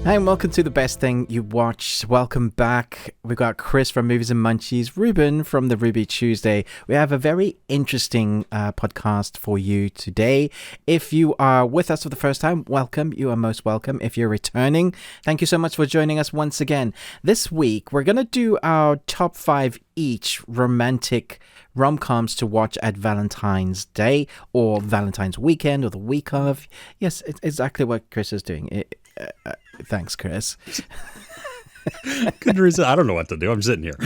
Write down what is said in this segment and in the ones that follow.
Hi, and welcome to The Best Thing You Watched. Welcome back. We've got Chris from Movies and Munchies, Ruben from the Ruby Tuesday. We have a very interesting podcast for you today. If you are with us for the first time, welcome. You are most welcome. If you're returning, thank you so much for joining us once again. This week, we're going to do our top 5 each romantic rom-coms to watch at Valentine's Day or Valentine's weekend or the week of. Yes, it's exactly what Chris is doing. Thanks, Chris. Good reason. I don't know what to do. I'm sitting here.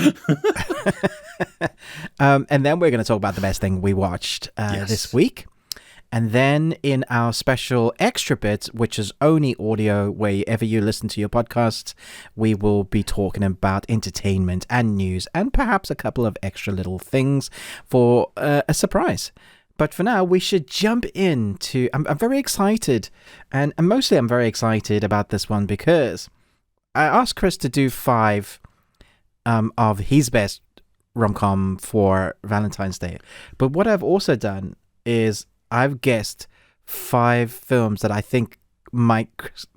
And then we're going to talk about the best thing we watched this week. And then in our special extra bit, which is only audio, wherever you listen to your podcasts, we will be talking about entertainment and news and perhaps a couple of extra little things for a surprise. But for now, we should jump into... I'm very excited, and mostly I'm very excited about this one because I asked Chris to do 5 of his best rom-com for Valentine's Day. But what I've also done is I've guessed 5 films that I think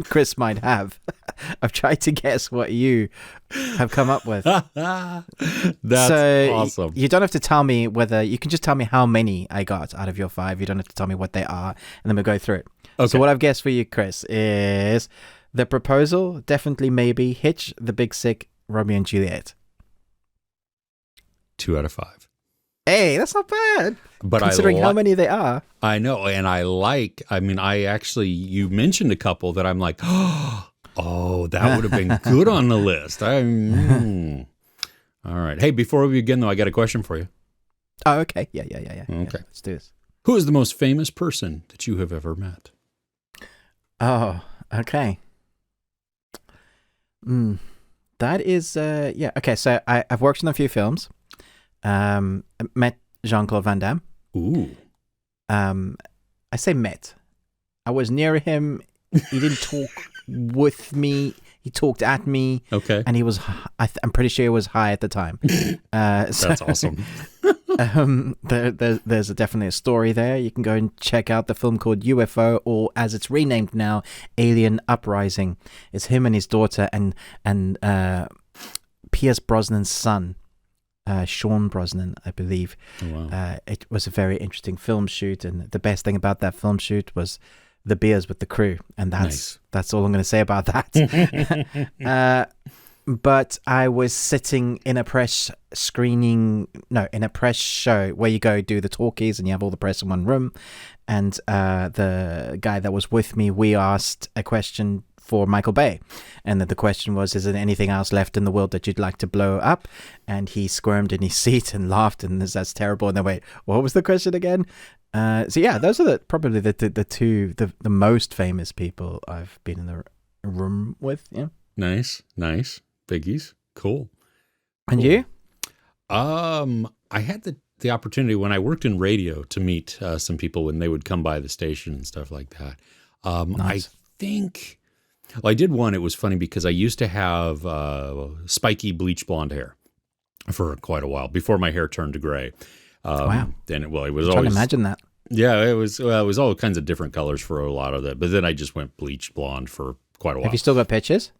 Chris might have. I've tried to guess what you have come up with. That's awesome. You don't have to tell me whether... You can just tell me how many I got out of your 5. You don't have to tell me what they are, and then we'll go through it. Okay. So what I've guessed for you, Chris, is The Proposal, Definitely Maybe, Hitch, The Big Sick, Romeo and Juliet. 2 out of 5. Hey, that's not bad. But considering how many they are. I know, and you mentioned a couple that I'm like, oh, that would have been good on the list. All right. Hey, before we begin, though, I got a question for you. Oh, okay. Yeah. Okay. Yeah, let's do this. Who is the most famous person that you have ever met? Oh, okay. That is, yeah. Okay, so I've worked on a few films. Met Jean-Claude Van Damme. Ooh. I say met. I was near him. He didn't talk with me. He talked at me. Okay. And he was, I'm pretty sure he was high at the time. That's awesome. There's definitely a story there. You can go and check out the film called UFO, or as it's renamed now, Alien Uprising. It's him and his daughter and Pierce Brosnan's son. Sean Brosnan, I believe. Oh, wow. It was a very interesting film shoot, and the best thing about that film shoot was the beers with the crew, and that's all I'm going to say about that. But I was sitting in a press show where you go do the talkies and you have all the press in one room, and the guy that was with me, we asked a question for Michael Bay, and the question was, is there anything else left in the world that you'd like to blow up? And he squirmed in his seat and laughed, and that's terrible. And then wait, what was the question again? So yeah, those are probably the most famous people I've been in the room with. Yeah. Nice biggies. Cool. And you? I had the opportunity when I worked in radio to meet some people when they would come by the station and stuff like that. Nice. I think. Well, I did one. It was funny because I used to have spiky bleach blonde hair for quite a while before my hair turned to gray. Wow. And it was always. Trying to imagine that. Yeah, it was all kinds of different colors for a lot of that. But then I just went bleach blonde for quite a while. Have you still got pictures?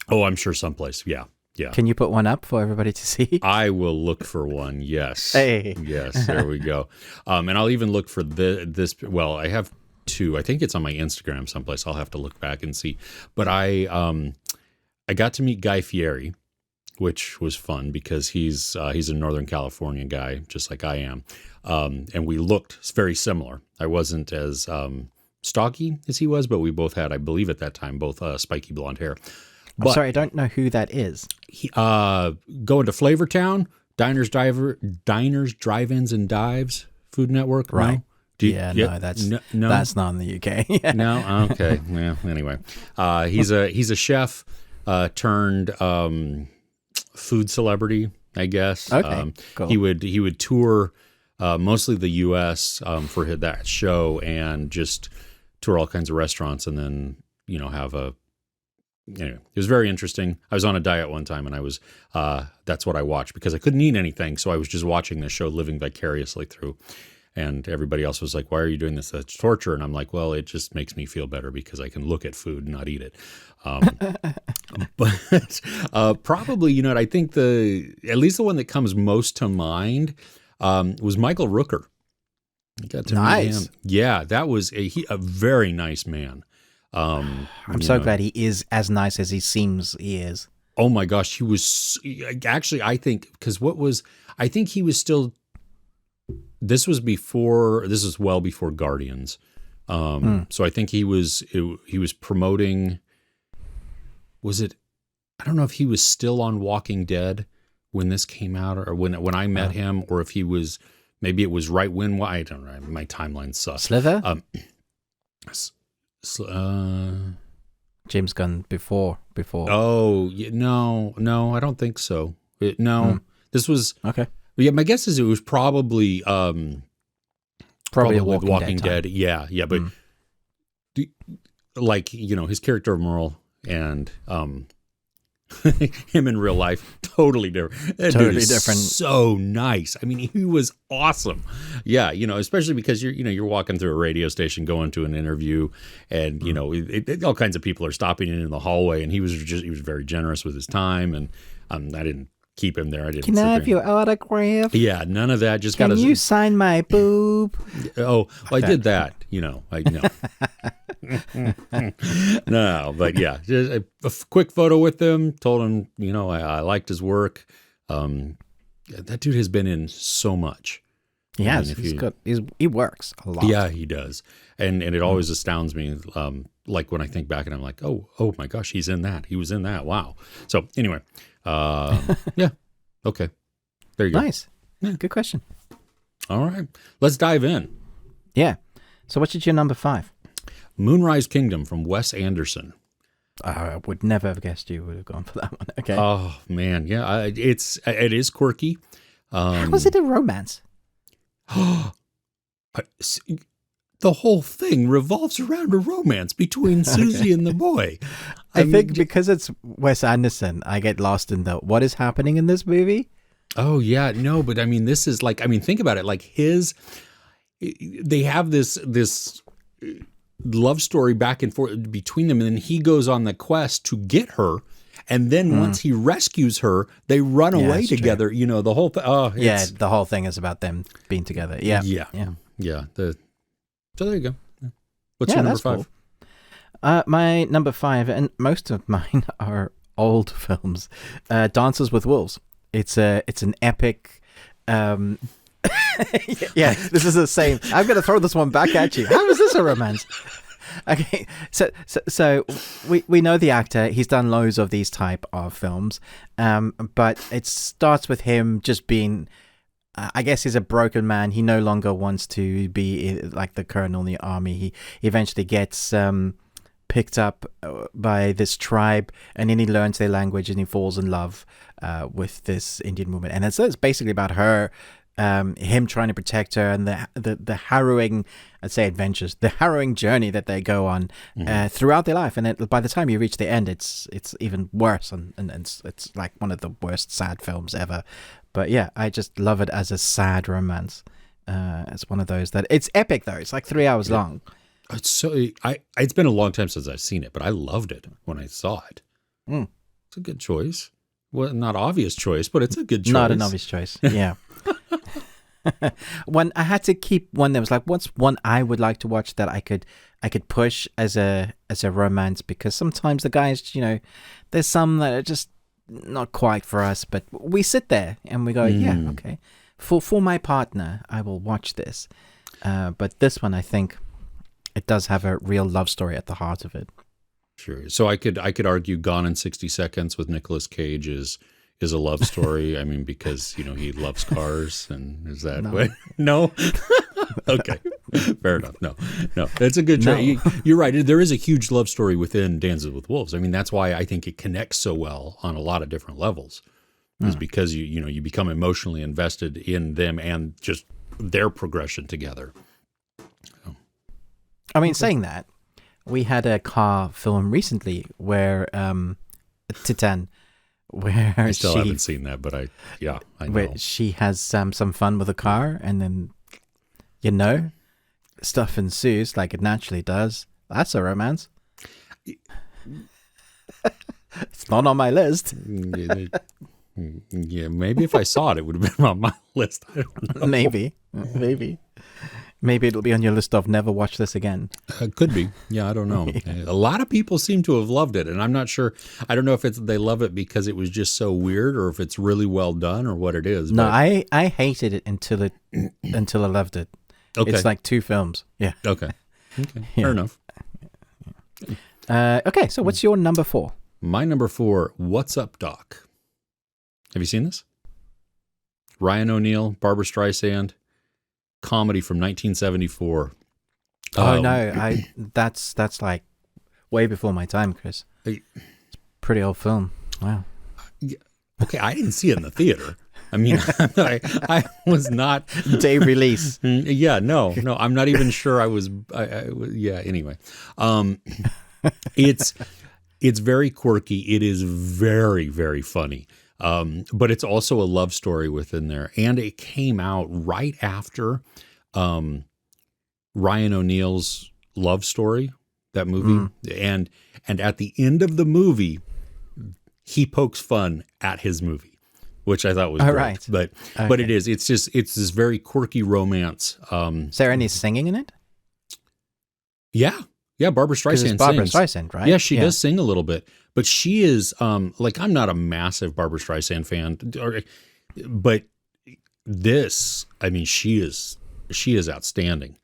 Oh, I'm sure someplace. Yeah. Can you put one up for everybody to see? I will look for one. Yes. Hey. Yes. There we go. And I'll even look for this. Well, I have 2. I think it's on my Instagram someplace. I'll have to look back and see. But I got to meet Guy Fieri, which was fun because he's a Northern California guy, just like I am. And we looked very similar. I wasn't as stocky as he was, but we both had, I believe at that time, both spiky blonde hair. I'm sorry, I don't know who that is. Going to Flavortown, Diners, Drive-Ins, and Dives, Food Network, right? No? No, that's not in the UK. No, okay. Well, anyway, he's a chef turned food celebrity, I guess. Okay, cool. He would tour mostly the U.S. For that show and just tour all kinds of restaurants, and then have a. Anyway, it was very interesting. I was on a diet one time, and I was that's what I watched because I couldn't eat anything, so I was just watching this show, living vicariously through. And everybody else was like, why are you doing this? That's torture. And I'm like, well, it just makes me feel better because I can look at food and not eat it. But probably, you know what, I think at least the one that comes most to mind was Michael Rooker. You got to meet him. Yeah, that was a very nice man. I'm so glad he is as nice as he seems he is. Oh my gosh, he was actually, I think, because I think he was still, this was well before Guardians. So I think he was promoting, I don't know if he was still on Walking Dead when this came out or when I met him, or if he was, maybe it was right when, I don't know, my timeline sucks. Slither? James Gunn before. Oh, no, I don't think so. This was, okay. Yeah, my guess is it was probably probably Walking Dead. Yeah, but like, you know, his character of Merle and him in real life, totally different. Totally different. So nice. I mean, he was awesome. Yeah, you know, especially because you're walking through a radio station, going to an interview, and you know, all kinds of people are stopping in the hallway, and he was very generous with his time, and I didn't keep him there. I didn't. Can I have your autograph? Yeah, none of that. Just Can you sign my boob? Oh, well, I did that. You know, no, but yeah, just a quick photo with him. Told him, you know, I liked his work. That dude has been in so much. He has. He's good. He works a lot. Yeah, he does, and it always astounds me. Like when I think back and I'm like, oh my gosh, he's in that. He was in that. Wow. So anyway. Yeah. Okay. There you go. Nice. Yeah, good question. All right. Let's dive in. Yeah. So what's your number 5? Moonrise Kingdom from Wes Anderson. I would never have guessed you would have gone for that one. Okay. Oh man. Yeah. It is quirky. How was it a romance? The whole thing revolves around a romance between Susie and the boy. I think because it's Wes Anderson, I get lost in what is happening in this movie. Oh yeah, no, but I mean, this is like, I mean, think about it. Like they have this love story back and forth between them, and then he goes on the quest to get her, and then once he rescues her, they run away together. True. You know, the whole thing. Oh, the whole thing is about them being together. Yeah. So there you go. What's your number 5? Cool. My number 5, and most of mine are old films. Dances with Wolves. It's an epic. Yeah, this is the same. I'm going to throw this one back at you. How is this a romance? Okay, so we know the actor. He's done loads of these type of films, but it starts with him just being. I guess he's a broken man. He no longer wants to be like the colonel in the army. He eventually gets picked up by this tribe, and then he learns their language, and he falls in love with this Indian woman. And it's basically about her, him trying to protect her, and the harrowing, I'd say, adventures, the harrowing journey that they go on throughout their life. And by the time you reach the end, it's even worse, and it's like one of the worst sad films ever. But yeah, I just love it as a sad romance. It's one of those that it's epic though. It's like 3 hours long. It's it's been a long time since I've seen it, but I loved it when I saw it. It's a good choice. Well, not obvious choice, but it's a good choice. Not an obvious choice. Yeah. When I had to keep one that was like, what's one I would like to watch that I could push as a romance, because sometimes the guys, you know, there's some that are just not quite for us, but we sit there and we go, yeah, okay, for my partner, I will watch this. But this one, I think it does have a real love story at the heart of it. Sure. So I could argue Gone in 60 Seconds with Nicolas Cage is a love story. I mean, because, you know, he loves cars, and is that way? No. Okay. Fair enough. No, that's a good try. No. You're right. There is a huge love story within Dances with Wolves. I mean, that's why I think it connects so well on a lot of different levels, is because you become emotionally invested in them and just their progression together. So. I mean, saying that, we had a car film recently where Titan, where I still haven't seen that, but I know. Where she has some fun with a car, and then you know, stuff ensues like it naturally does. That's a romance. It's not on my list. Yeah, maybe if I saw it, it would have been on my list. I don't know. Maybe it'll be on your list of never watch this again. Could be. Yeah, I don't know. A lot of people seem to have loved it, and I'm not sure. I don't know if they love it because it was just so weird, or if it's really well done, or what it is. No, I hated it until I loved it. Okay. It's like 2 films. Yeah. Okay. Fair enough. Okay, so what's your number 4? My number 4, What's Up, Doc? Have you seen this? Ryan O'Neal, Barbara Streisand, comedy from 1974. Oh no, that's like way before my time, Chris. It's a pretty old film. Wow. Okay, I didn't see it in the theater. I mean, I was not day release. Yeah, no, I'm not even sure I was. Yeah. Anyway, it's very quirky. It is very, very funny. But it's also a love story within there, and it came out right after Ryan O'Neal's Love Story, that movie, and at the end of the movie, he pokes fun at his movie, which I thought was great. Right. But it is. It's this very quirky romance. Is there any singing in it? Yeah, Barbara Streisand sings. Barbara Streisand, right? Yeah, she does sing a little bit. But she is, like, I'm not a massive Barbara Streisand fan, but this, I mean, she is outstanding.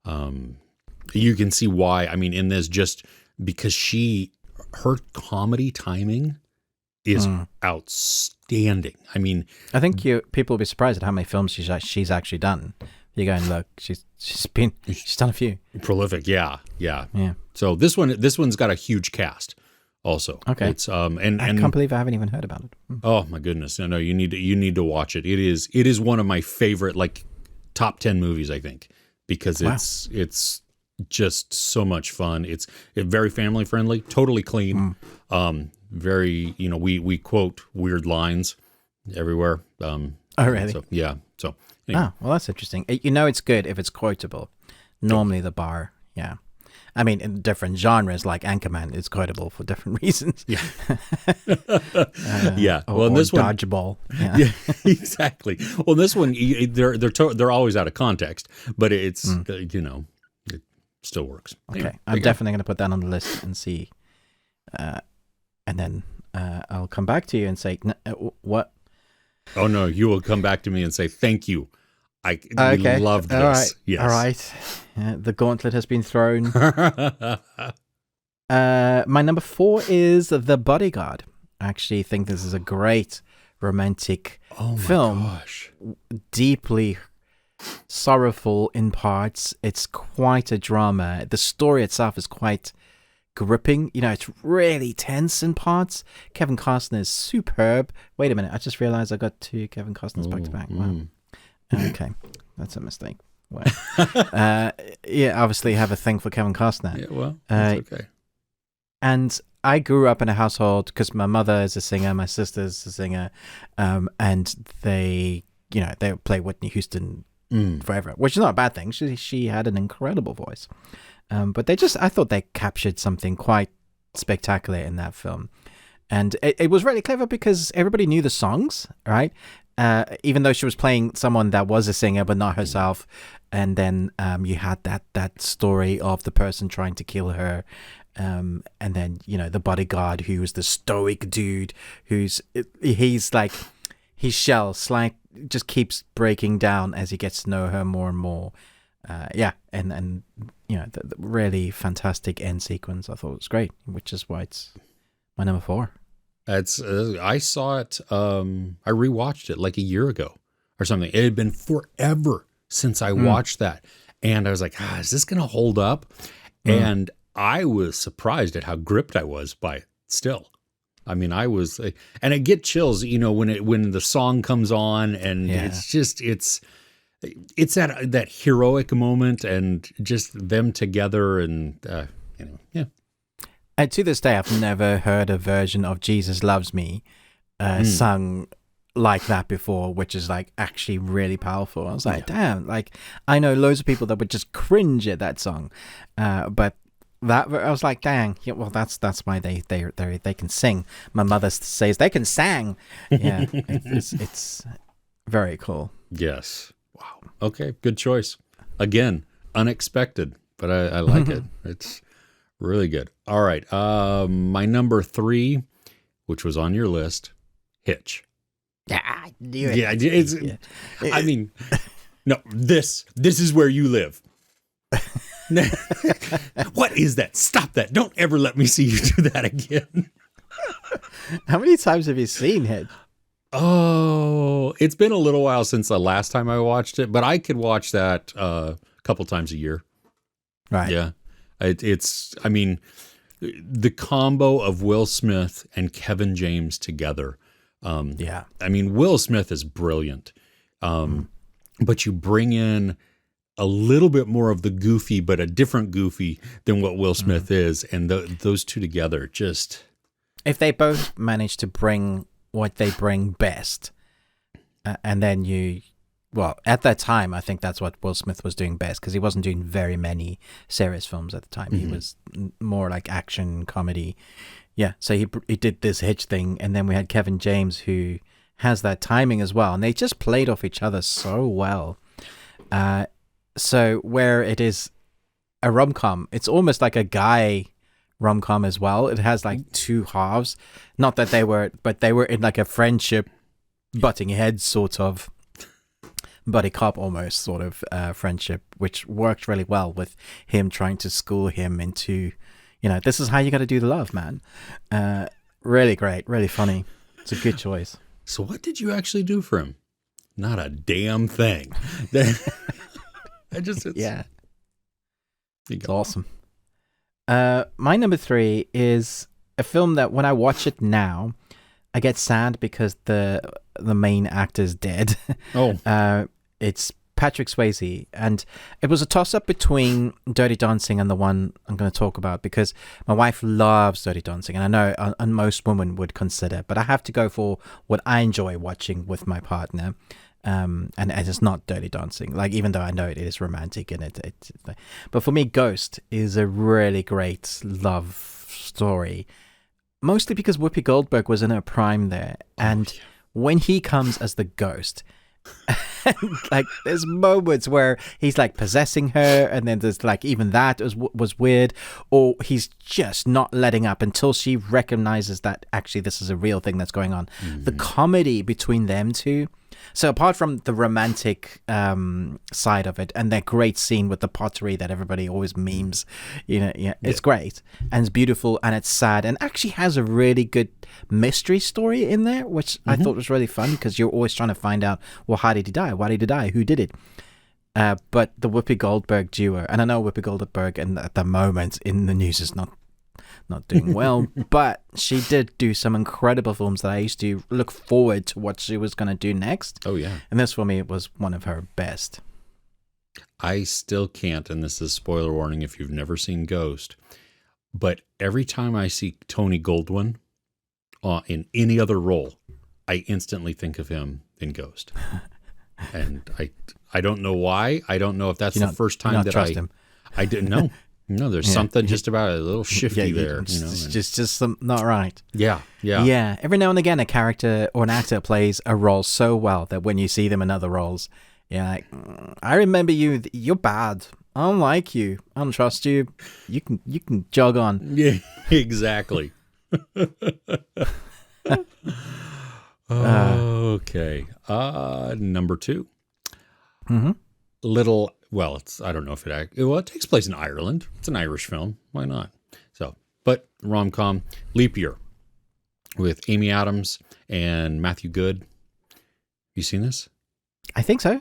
You can see why. I mean, in this, just because her comedy timing is outstanding. I mean, I think people will be surprised at how many films she's actually done. You're going, look, she's done a few. Prolific, yeah. So this one's got a huge cast. Also, okay. It's and I can't believe I haven't even heard about it. Oh my goodness, no, you need to watch it. It is one of my favorite, like, top 10 movies, I think, because it's just so much fun. It's very family friendly, totally clean. Very, we quote weird lines everywhere. Oh really? So yeah. So anyway. Well, that's interesting. It's good if it's quotable. Normally the bar, yeah. I mean, in different genres, like Anchorman, is quotable for different reasons. Yeah. Yeah. Well, in this one, Dodgeball. Yeah, exactly. Well, this one, they're always out of context, but it's it still works. Okay, anyway, I'm definitely going to put that on the list and see, and then I'll come back to you and say what. Oh no, you will come back to me and say thank you. I loved this. All right. Yes. All right. The gauntlet has been thrown. My number 4 is The Bodyguard. I actually think this is a great romantic film. Gosh. Deeply sorrowful in parts. It's quite a drama. The story itself is quite gripping. It's really tense in parts. Kevin Costner is superb. Wait a minute. I just realized I got 2 Kevin Costners back to back. Wow. Okay, that's a mistake. Well, obviously have a thing for Kevin Costner. Yeah, well, that's okay. And I grew up in a household because my mother is a singer, my sister's a singer, and they play Whitney Houston forever, which is not a bad thing. She had an incredible voice, but I thought they captured something quite spectacular in that film, and it was really clever because everybody knew the songs, right? Even though she was playing someone that was a singer but not herself, and then you had that story of the person trying to kill her, and then the bodyguard who was the stoic dude he's like his shell just keeps breaking down as he gets to know her more and more. And the really fantastic end sequence I thought was great, which is why it's my number 4. It's I saw it. I rewatched it like a year ago or something. It had been forever since I watched that, and I was like, is this going to hold up? And I was surprised at how gripped I was by it still. I mean, I was, and I get chills, when the song comes on, and it's just it's that heroic moment, and just them together, and yeah. And to this day, I've never heard a version of Jesus Loves Me sung like that before, which is like actually really powerful. I was like, damn, like I know loads of people that would just cringe at that song, but that I was like, dang, yeah, well that's why they can sing. My mother says they can sang. Yeah, it's very cool. Yes. Wow. Okay, good choice. Again, unexpected, but I like it. It's really good. All right, my number 3, which was on your list, Hitch. Yeah, I knew it. Yeah, it's. Yeah. I mean, no. This is where you live. What is that? Stop that! Don't ever let me see you do that again. How many times have you seen Hitch? Oh, it's been a little while since the last time I watched it, but I could watch that a couple times a year. Right. Yeah, it's. I mean, the combo of Will Smith and Kevin James together. Yeah. I mean, Will Smith is brilliant, but you bring in a little bit more of the goofy, but a different goofy than what Will Smith is, and those two together just. If they both manage to bring what they bring best, and then at that time, I think that's what Will Smith was doing best, because he wasn't doing very many serious films at the time. He was more like action comedy. Yeah, so he did this Hitch thing, and then we had Kevin James, who has that timing as well, and they just played off each other so well. So where it is a rom-com, it's almost like a guy rom-com as well. It has like two halves. Not that they were in like a friendship, butting heads sort of, buddy cop almost sort of friendship, which worked really well with him trying to school him into, this is how you got to do the love, man. Really great, really funny. It's a good choice. So what did you actually do for him? Not a damn thing. It's awesome. My number 3 is a film that when I watch it now, I get sad because the main actor's dead. Oh. It's Patrick Swayze, and it was a toss-up between Dirty Dancing and the one I'm going to talk about, because my wife loves Dirty Dancing, and I know and most women would consider, but I have to go for what I enjoy watching with my partner. And it's not Dirty Dancing, like, even though I know it is romantic and but for me, Ghost is a really great love story, mostly because Whoopi Goldberg was in her prime there, and when he comes as the ghost, like there's moments where he's like possessing her, and then there's like even that was weird, or he's just not letting up until she recognizes that actually this is a real thing that's going on. The comedy between them two. So apart from the romantic side of it, and that great scene with the pottery that everybody always memes, it's great, and it's beautiful, and it's sad, and actually has a really good mystery story in there, which I thought was really fun, because you're always trying to find out, well, how did he die? Why did he die? Who did it? But the Whoopi Goldberg duo, and I know Whoopi Goldberg at the moment in the news is not doing well, but she did do some incredible films that I used to look forward to what she was going to do next. Oh, yeah. And this, for me, was one of her best. I still can't, and this is spoiler warning if you've never seen Ghost, but every time I see Tony Goldwyn in any other role, I instantly think of him in Ghost. And I don't know why. I don't know if that's the first time that I didn't know. No, there's something just about it, a little shifty there. Just something not right. Yeah. Every now and again, a character or an actor plays a role so well that when you see them in other roles, you're like, I remember you. You're bad. I don't like you. I don't trust you. You can jog on. Yeah, exactly. Okay. Number 2. Little. Well, I don't know if it takes place in Ireland. It's an Irish film. Why not? But rom-com, Leap Year, with Amy Adams and Matthew Goode. You seen this? I think so.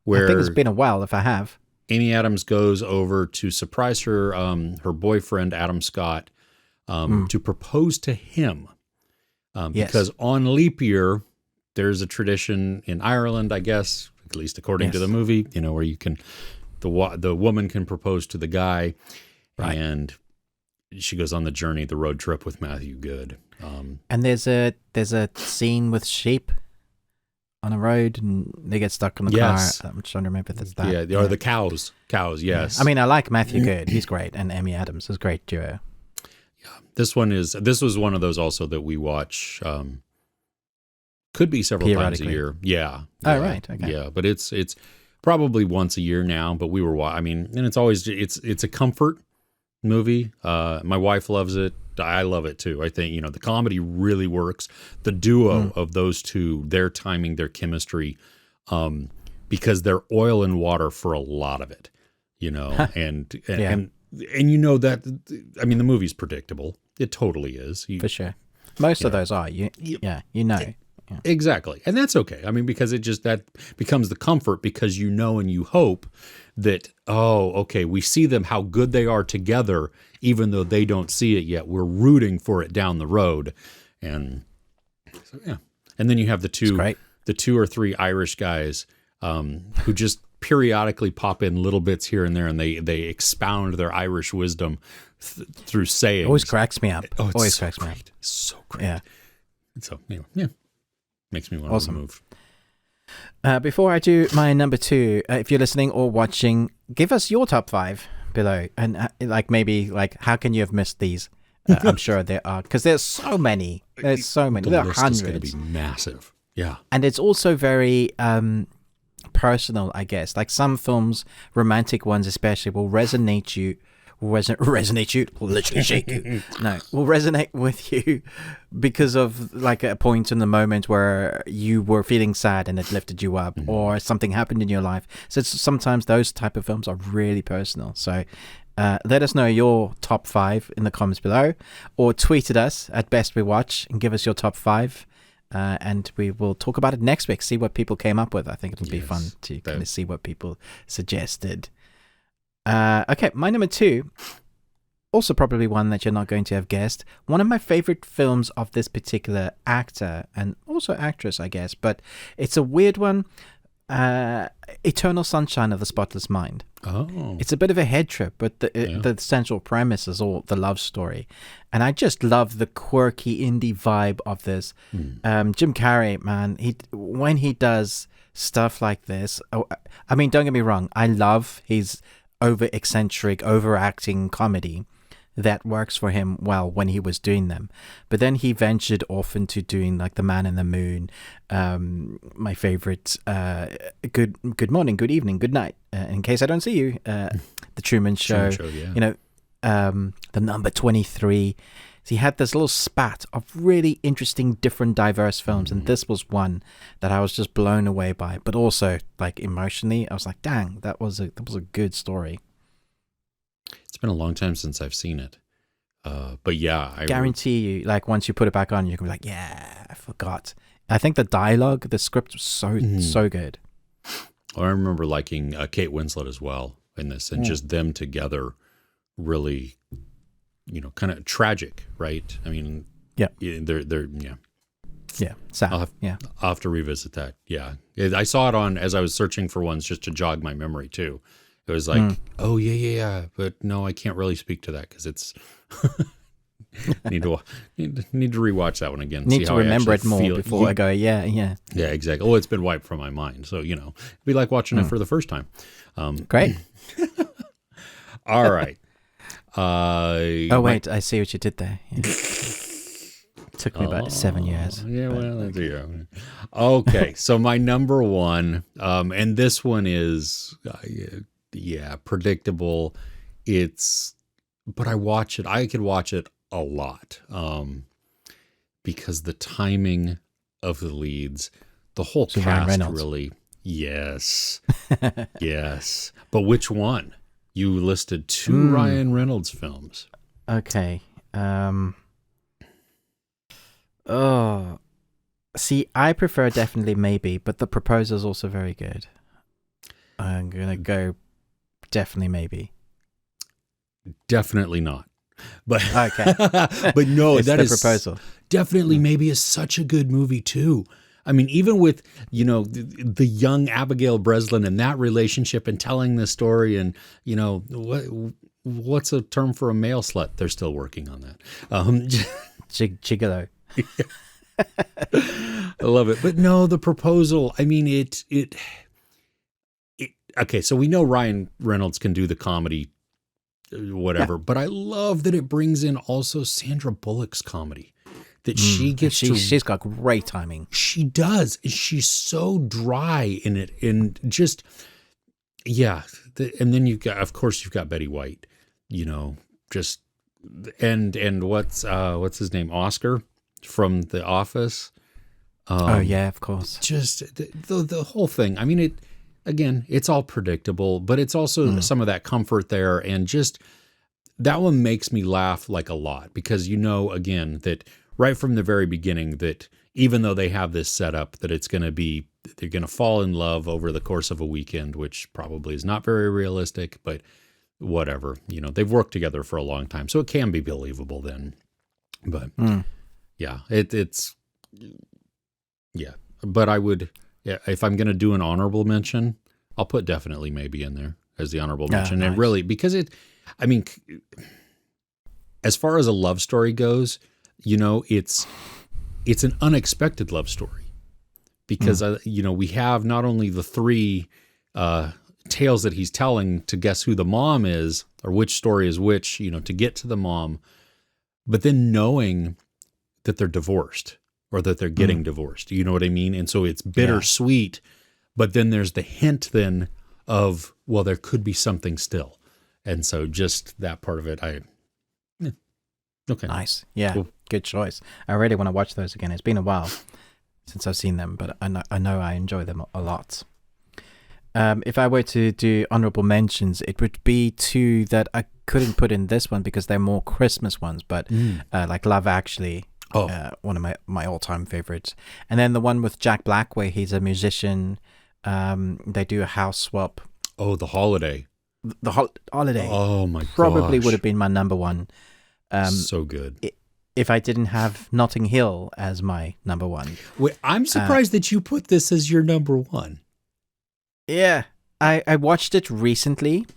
I think it's been a while if I have. Amy Adams goes over to surprise her boyfriend, Adam Scott, to propose to him. Because on Leap Year, there's a tradition in Ireland, I guess, at least according to the movie, where you can, the woman can propose to the guy, and she goes on the road trip with Matthew Goode. And there's a scene with sheep. on a road and they get stuck in the Yes. car. I'm trying to remember if it's that. Yeah, or the cows. Yes. Yeah. I mean, I like Matthew Good. He's great. And Amy Adams is a great duo. This was one of those also that we watch, could be several times a year. Yeah. Oh, right. Okay. Yeah. But it's probably once a year now, but and it's always, it's a comfort movie. My wife loves it. I love it too. I think, the comedy really works. The duo of those two, their timing, their chemistry, because they're oil and water for a lot of it, and that, I mean, the movie's predictable. It totally is. For sure. Most of those are. Yeah. Exactly. And that's okay. I mean, because that becomes the comfort, because and you hope that, we see them, how good they are together, even though they don't see it yet. We're rooting for it down the road. And so, yeah. And then you have the two or three Irish guys who just periodically pop in little bits here and there, and they expound their Irish wisdom through sayings. Always cracks me up. Always cracks me up. So great. Yeah. So, yeah. Makes me want to move. Before I do my number 2, if you're listening or watching, give us your top 5 below. And how can you have missed these? I'm sure there are, because there's so many. There's so many. There are hundreds. It's going to be massive. Yeah. And it's also very personal, I guess. Like some films, romantic ones especially, will resonate you. Resonate you, literally shake you. No, will resonate with you because of like a point in the moment where you were feeling sad and it lifted you up, or something happened in your life. So sometimes those type of films are really personal. So let us know your top 5 in the comments below, or tweet at us at Best We Watch and give us your top 5. And we will talk about it next week. See what people came up with. I think it'll be fun to kind of see what people suggested. Okay, my number 2, also probably one that you're not going to have guessed. One of my favorite films of this particular actor and also actress, I guess, but it's a weird one. Eternal Sunshine of the Spotless Mind. Oh, it's a bit of a head trip, but the central premise is all the love story, and I just love the quirky indie vibe of this. Jim Carrey, man, when he does stuff like this, I mean, don't get me wrong, I love his over eccentric, overacting comedy that works for him well when he was doing them, but then he ventured off into doing like The Man in the Moon, my favorite, Good Morning, Good Evening, Good Night, in case I don't see you, The Truman Show, The Number 23. So he had this little spat of really interesting, different, diverse films, and this was one that I was just blown away by. But also, like emotionally, I was like, "Dang, that was a good story." It's been a long time since I've seen it, but yeah, I guarantee you, like once you put it back on, you can be like, "Yeah, I forgot." I think the dialogue, the script was so good. I remember liking Kate Winslet as well in this, and just them together, really. Kind of tragic, right? I mean, they're sad. I'll have to revisit that. Yeah, I saw it on as I was searching for ones just to jog my memory too. It was like, oh yeah, but no, I can't really speak to that because it's need to rewatch that one again. Need to remember it more before I go. Yeah, exactly. Oh, it's been wiped from my mind, so it'd be like watching it for the first time. Great. All right. Wait, I see what you did there. Yeah. Took me about 7 years. Yeah, okay, so my number 1, and this one is, predictable. But I could watch it a lot, because the timing of the leads, the whole cast really, yes. But which one? You listed 2 Ryan Reynolds films. Okay. See, I prefer Definitely Maybe, but The Proposer is also very good. I'm going to go Definitely Maybe. Definitely not. But okay. But no, it's that The is Proposal. Definitely Maybe is such a good movie too. I mean, even with, the young Abigail Breslin and that relationship and telling the story and, what's a term for a male slut? They're still working on that. Gigolo. I love it. But no, the proposal, I mean, it okay, so we know Ryan Reynolds can do the comedy, whatever, but I love that it brings in also Sandra Bullock's comedy. That she gets she's got great timing. She does. She's so dry in it, and just and then you've got Betty White, just and what's his name, Oscar from The Office. Oh yeah, of course. Just the whole thing. I mean, it's all predictable, but it's also some of that comfort there, and just that one makes me laugh like a lot because again that. Right from the very beginning, that even though they have this setup that they're going to fall in love over the course of a weekend, which probably is not very realistic, but whatever, they've worked together for a long time. So it can be believable then. But but I would, if I'm going to do an honorable mention, I'll put definitely maybe in there as the honorable mention. Nice. And really, because as far as a love story goes, it's an unexpected love story because, we have not only the three tales that he's telling to guess who the mom is or which story is which, to get to the mom, but then knowing that they're divorced or that they're getting divorced. You know what I mean? And so it's bittersweet, but then there's the hint then of, well, there could be something still. And so just that part of it, okay. Nice. Yeah. Cool. Good choice. I really want to watch those again. It's been a while since I've seen them, but I know I enjoy them a lot. If I were to do honorable mentions, it would be two that I couldn't put in this one because they're more Christmas ones, but like Love Actually, one of my all-time favorites. And then the one with Jack Black where he's a musician. They do a house swap. Oh, The Holiday. The Holiday. Oh my god. Probably would have been my number one. So good. If I didn't have Notting Hill as my number one. Wait, I'm surprised that you put this as your number one. Yeah. I watched it recently.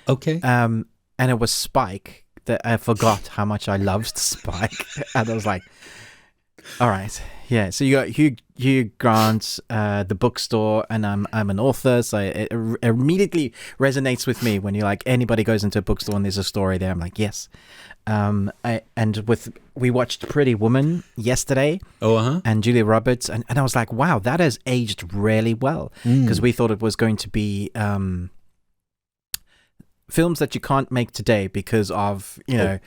Okay. And it was Spike that I forgot how much I loved Spike. And I was like, all right. Yeah. So you got Hugh Grant's The Bookstore, and I'm an author, so it immediately resonates with me when you're like, anybody goes into a bookstore and there's a story there. I'm like, yes. We watched Pretty Woman yesterday. And Julia Roberts, and I was like, wow, that has aged really well, because we thought it was going to be films that you can't make today because of and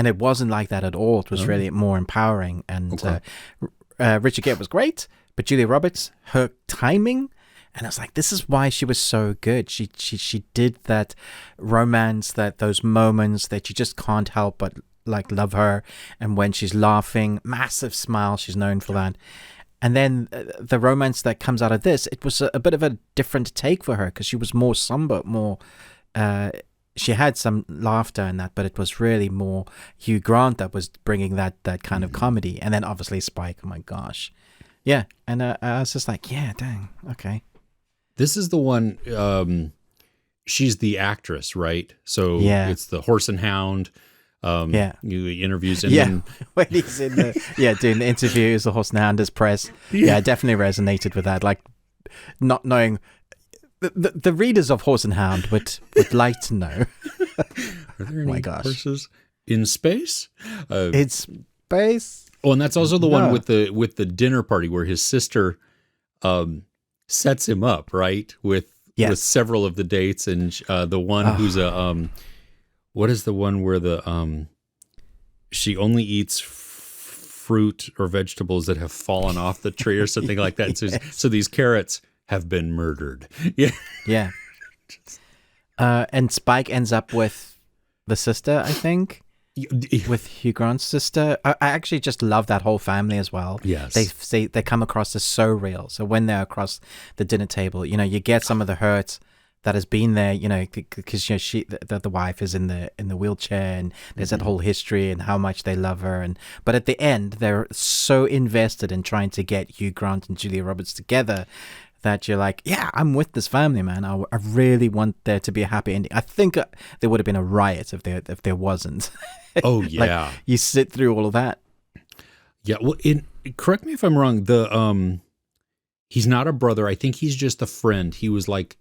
it wasn't like that at all. It was really more empowering, and Richard Gere was great, but Julia Roberts, her timing. And I was like, this is why she was so good. She did that romance, those moments that you just can't help but like love her. And when she's laughing, massive smile, she's known for that. And then the romance that comes out of this, it was a bit of a different take for her because she was more somber, more. She had some laughter in that, but it was really more Hugh Grant that was bringing that kind of comedy. And then obviously Spike. Oh my gosh, yeah. And I was just like, yeah, dang, okay. This is the one, she's the actress, right? So it's the Horse and Hound. Interviews. And then when he's in doing the interviews, the Horse and Hound as press. Yeah, I definitely resonated with that. Like not knowing, the readers of Horse and Hound would like to know. Are there any horses in space? In space. Oh, and that's also the one with the dinner party where his sister sets him up, right? With several of the dates, and the one who's what is the one where the she only eats fruit or vegetables that have fallen off the tree or something like that. So these carrots have been murdered. Yeah. And Spike ends up with the sister, I think. With Hugh Grant's sister. I actually just love that whole family as well. Yes. They come across as so real. So when they're across the dinner table, you get some of the hurt that has been there, because the wife is in the wheelchair, and there's that whole history and how much they love her, but at the end they're so invested in trying to get Hugh Grant and Julia Roberts together that you're like, yeah, I'm with this family, man. I really want there to be a happy ending. I think there would have been a riot if there wasn't. Oh yeah. Like, you sit through all of that. Yeah, well, correct me if I'm wrong. He's not a brother. I think he's just a friend. He was like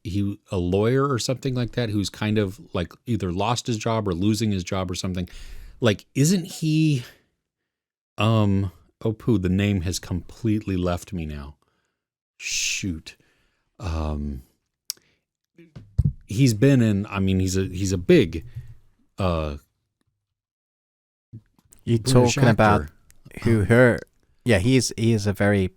a lawyer or something like that, who's kind of like either lost his job or losing his job or something. Like, isn't he? Oh, poo! The name has completely left me now. Shoot. He's been in. I mean, he's a big. You talking about who her? Yeah, he is a very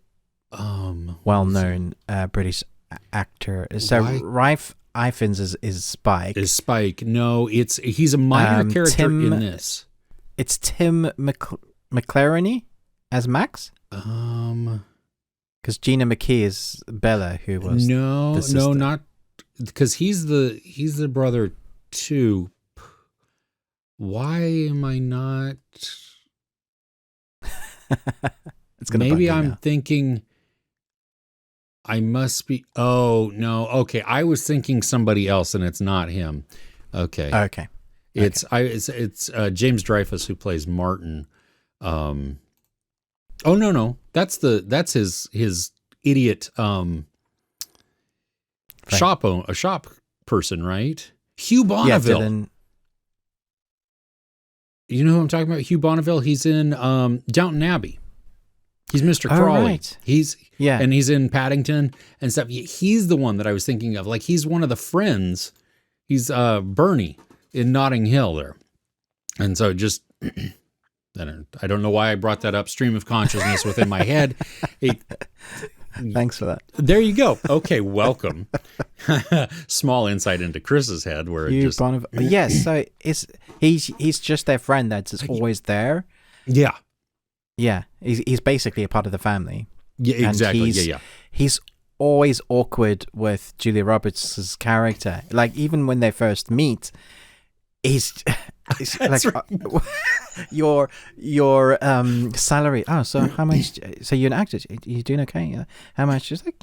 well-known British actor. So Ralph Ifiens is Spike. Is Spike? No, he's a minor character in this. It's Tim McClarney as Max. Because Gina McKee is Bella, who was no, not because he's the brother too. Why am I not? It's gonna maybe I'm now. thinking I must be. Oh no, okay. I was thinking somebody else, and it's not him. Okay. It's James Dreyfuss who plays Martin. Oh no, that's his idiot shop person, right? Hugh Bonneville. Yeah, you know who I'm talking about? Hugh Bonneville. He's in Downton Abbey. He's Mr. Crawley. Right. And he's in Paddington and stuff. He's the one that I was thinking of. Like, he's one of the friends. He's Bernie in Notting Hill there. And so just I don't know why I brought that up. Stream of consciousness within my head. Thanks for that. There you go. Okay, welcome. Small insight into Chris's head where it just... Yes, so he's just their friend that's always there. Yeah. Yeah, he's basically a part of the family. Yeah, exactly. He's always awkward with Julia Roberts' character. Like, even when they first meet, he's like, right. your salary. Oh, so how much? So you're an actor. You doing okay? Yeah. How much? She's like,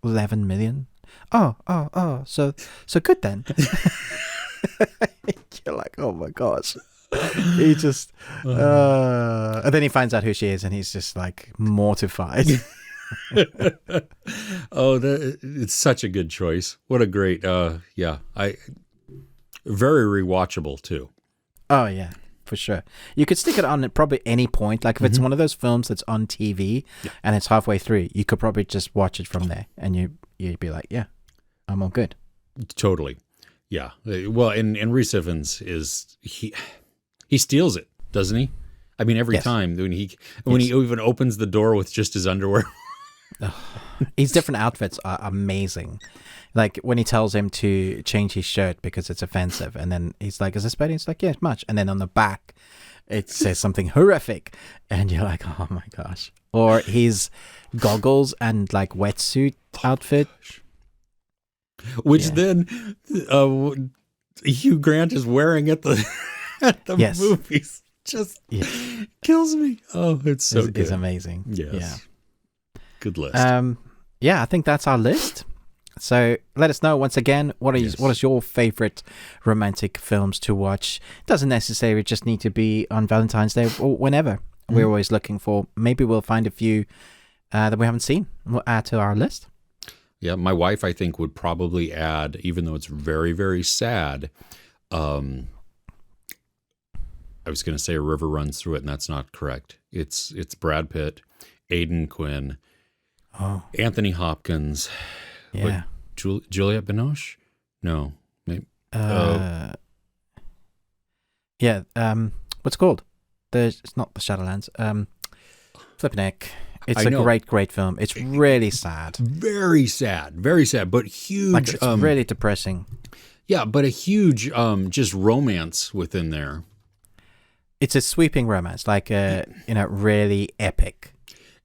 11 million. Oh. So good then. You're like, oh my gosh. He just, and then he finds out who she is, and he's just like mortified. It's such a good choice. What a great, very rewatchable too. Oh yeah, for sure. You could stick it on at probably any point. Like if it's one of those films that's on TV and it's halfway through, you could probably just watch it from there, and you'd be like, yeah, I'm all good. Totally, yeah. Well, and Rhys Ifans he steals it, doesn't he? I mean, every time when he even opens the door with just his underwear. His different outfits are amazing. Like when he tells him to change his shirt because it's offensive, and then he's like, "Is this better?" He's like, "Yeah, much." And then on the back, it says something horrific, and you're like, "Oh my gosh!" Or his goggles and like wetsuit outfit, which then Hugh Grant is wearing at the movies. Just kills me. Oh, it's so good. It's amazing. Yes. Yeah. Good list. I think that's our list. So let us know once again what is your favorite romantic films to watch. It doesn't necessarily just need to be on Valentine's Day or whenever. We're always looking for. Maybe we'll find a few that we haven't seen. We'll add to our list. Yeah, my wife I think would probably add, even though it's very, very sad. I was going to say A River Runs Through It, and that's not correct. It's Brad Pitt, Aidan Quinn, Anthony Hopkins. Yeah. Juliette Binoche? No. Maybe. What's it called? It's not The Shadowlands. Flippin' heck. It's a great film. It's really sad. Very sad, but huge. Like, it's really depressing. Yeah, but a huge just romance within there. It's a sweeping romance, like really epic.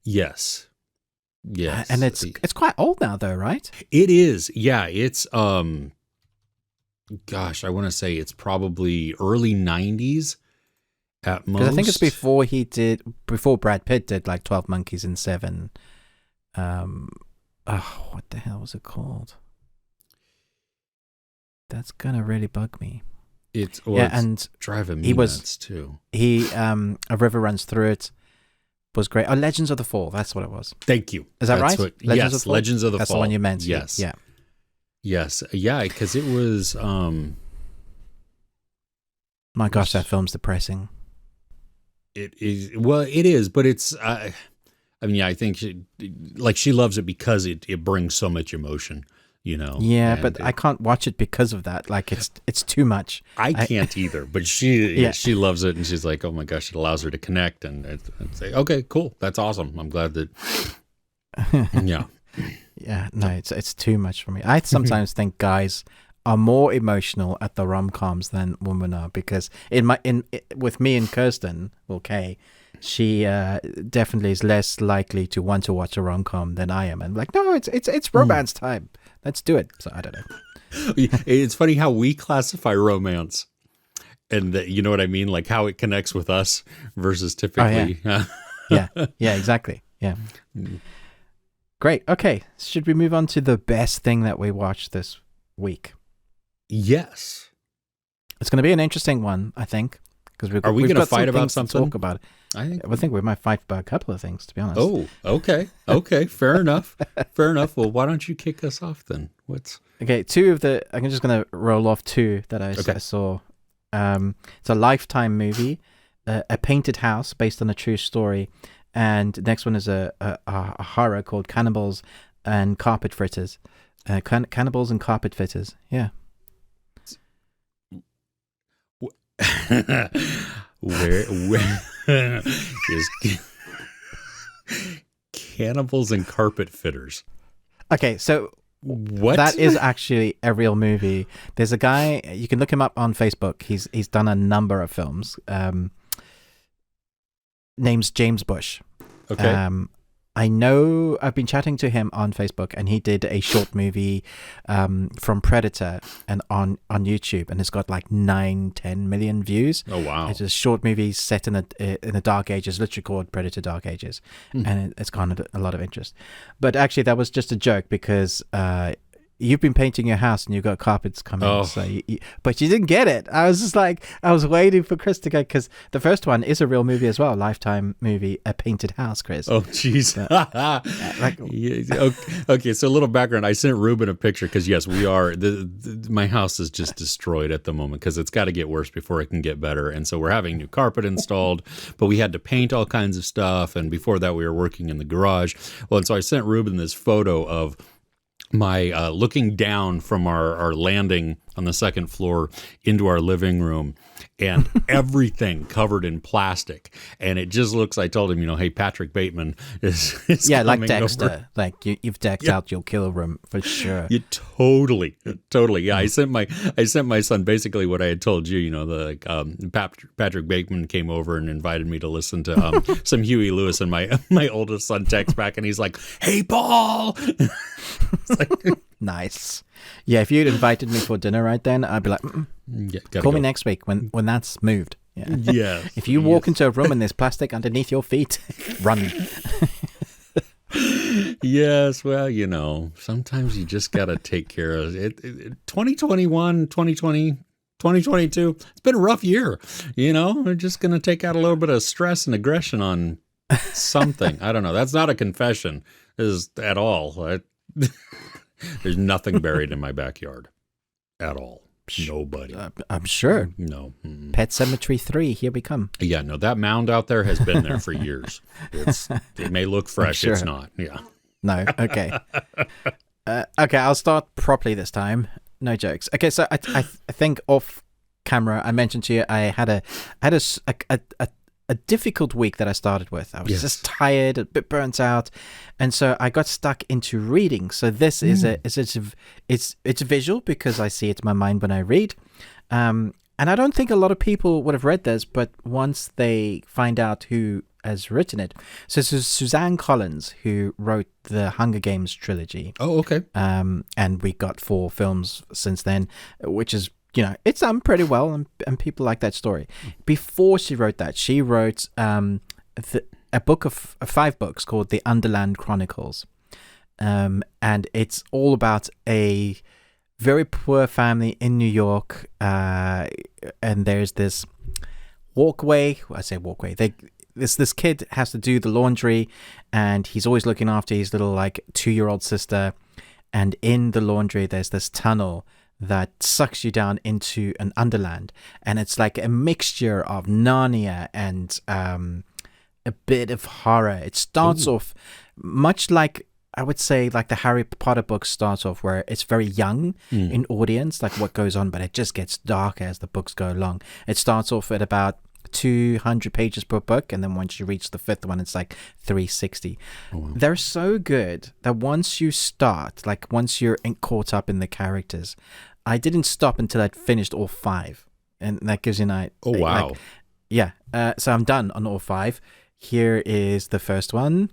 Yes. And it's quite old now, though, right? It is. Yeah, it's gosh, I want to say it's probably early 90s at most. Because I think it's before Brad Pitt did like 12 Monkeys and 7. What the hell was it called? That's gonna really bug me. It's driving me nuts too. A River Runs Through It. was great. Oh, Legends of the Fall. That's what it was. Thank you. Is that right? Legends of the Fall. Legends of the Fall. That's the one you meant. Yes. Yeah. Yes. Yeah, because it was... My gosh, that film's depressing. It is. Well, it is, but it's... I mean, yeah, I think she loves it because it brings so much emotion, you know. Yeah, but I can't watch it because of that. Like, it's too much. I can't either, but she loves it, and she's like, oh my gosh, it allows her to connect and say, okay, cool, that's awesome. I'm glad that, yeah. Yeah, no, it's too much for me. I sometimes think guys are more emotional at the rom-coms than women are, because with me and Kirsten, okay, she definitely is less likely to want to watch a rom-com than I am. And like, no, it's romance time. Let's do it. So I don't know. It's funny how we classify romance, and you know what I mean, like how it connects with us versus typically. Oh, yeah. yeah, exactly. Yeah. Great. Okay, should we move on to the best thing that we watched this week? Yes. It's going to be an interesting one, I think. Because we've going to fight about something? Talk about it. I think we might fight about a couple of things, to be honest. Oh, okay. Fair enough. Well, why don't you kick us off then? Okay, I'm just going to roll off two that I saw. It's a Lifetime movie, A Painted House, based on a true story. And the next one is a horror called Cannibals and Carpet Fitters. Cannibals and Carpet Fitters, yeah. where is Cannibals and Carpet Fitters? Okay, so what? That is actually a real movie. There's a guy, you can look him up on Facebook. He's done a number of films. Name's James Bush. Okay. I know I've been chatting to him on Facebook, and he did a short movie from Predator and on YouTube, and it's got like 9-10 million views. Oh wow! It's a short movie set in the Dark Ages, literally called Predator Dark Ages, and it's garnered a lot of interest. But actually, that was just a joke because you've been painting your house and you've got carpets coming. Oh. So but you didn't get it. I was just like, I was waiting for Chris to go, because the first one is a real movie as well, Lifetime movie, A Painted House, Chris. Oh, jeez. Okay, so a little background. I sent Ruben a picture because, yes, we are, my house is just destroyed at the moment because it's got to get worse before it can get better. And so we're having new carpet installed, but we had to paint all kinds of stuff. And before that, we were working in the garage. Well, and so I sent Ruben this photo of my looking down from our landing on the second floor into our living room, and everything covered in plastic. And it just looks, I told him, hey, Patrick Bateman is like Dexter. Over. Like you've decked out your kill room for sure. You totally. Yeah, I sent my son basically what I had told you. Patrick Bateman came over and invited me to listen to some Huey Lewis, and my oldest son texts back and he's like, "Hey, Paul." Nice. Yeah, if you'd invited me for dinner right then, I'd be like, call me next week when that's moved. Yeah. If you walk into a room and there's plastic underneath your feet, run. Yes, well, sometimes you just got to take care of it. 2021, 2020, 2022, it's been a rough year. We're just going to take out a little bit of stress and aggression on something. I don't know. That's not a confession at all. There's nothing buried in my backyard at all. Nobody. I'm sure. No. Pet Cemetery 3, here we come. Yeah, no, that mound out there has been there for years. It may look fresh. Sure. It's not. Yeah. No. Okay. Okay, I'll start properly this time. No jokes. Okay, so I think off camera, I mentioned to you I had a difficult week that I started with. I was just tired, a bit burnt out, and so I got stuck into reading. So this is it's visual because I see it in my mind when I read, and I don't think a lot of people would have read this, but once they find out who has written it, so this is Suzanne Collins who wrote the Hunger Games trilogy. Oh, okay. And we got 4 films since then, which is, it's done pretty well, and people like that story. Before she wrote that, she wrote a book of 5 books called the Underland Chronicles. And it's all about a very poor family in New York. And there's this walkway. I say walkway. this kid has to do the laundry, and he's always looking after his little like 2-year-old sister. And in the laundry, there's this tunnel that sucks you down into an underland, and it's like a mixture of Narnia and a bit of horror. It starts off much like, I would say, like the Harry Potter books starts off, where it's very young in audience, like what goes on, but it just gets darker as the books go along. It starts off at about 200 pages per book, and then once you reach the 5th one, it's like 360. Wow. They're so good that once you start, like once you're caught up in the characters, I didn't stop until I'd finished all 5, and that gives you an idea. Oh wow! Like, yeah, so I'm done on all 5. Here is the first one.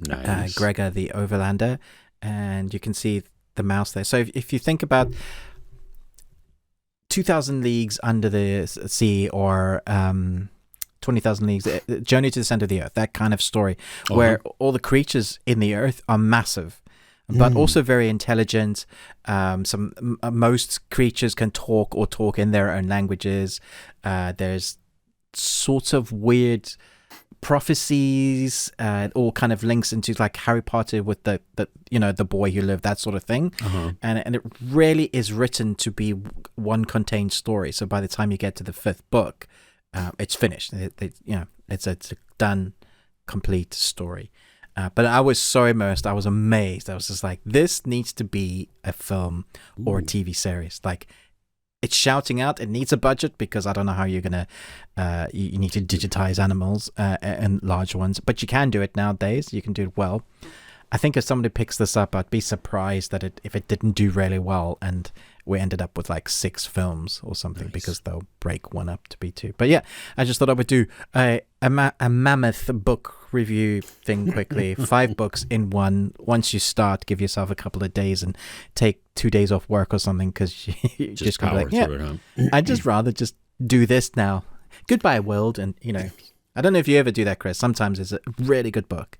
Nice. Gregor the Overlander, and you can see the mouse there. So if you think about 2,000 Leagues Under the Sea, or 20,000 Leagues, Journey to the Center of the Earth, that kind of story, where all the creatures in the earth are massive, but also very intelligent. Most creatures can talk or talk in their own languages. There's sorts of weird prophecies, all kind of links into like Harry Potter with the the boy who lived, that sort of thing. And it really is written to be one contained story. So by the time you get to the 5th book, it's finished. It's a done, complete story. But I was so immersed. I was amazed. I was just like, this needs to be a film or a TV series. Like, it's shouting out. It needs a budget, because I don't know how you're gonna. You need to digitize animals and large ones, but you can do it nowadays. You can do it well. I think if somebody picks this up, I'd be surprised that if it didn't do really well, and we ended up with like 6 films or something. Nice. Because they'll break one up to be 2. But yeah, I just thought I would do a mammoth book review thing quickly. 5 books in one. Once you start, give yourself a couple of days and take 2 days off work or something, because you just power like, yeah, through it, huh? I'd just rather just do this now. Goodbye, world. And I don't know if you ever do that, Chris. Sometimes it's a really good book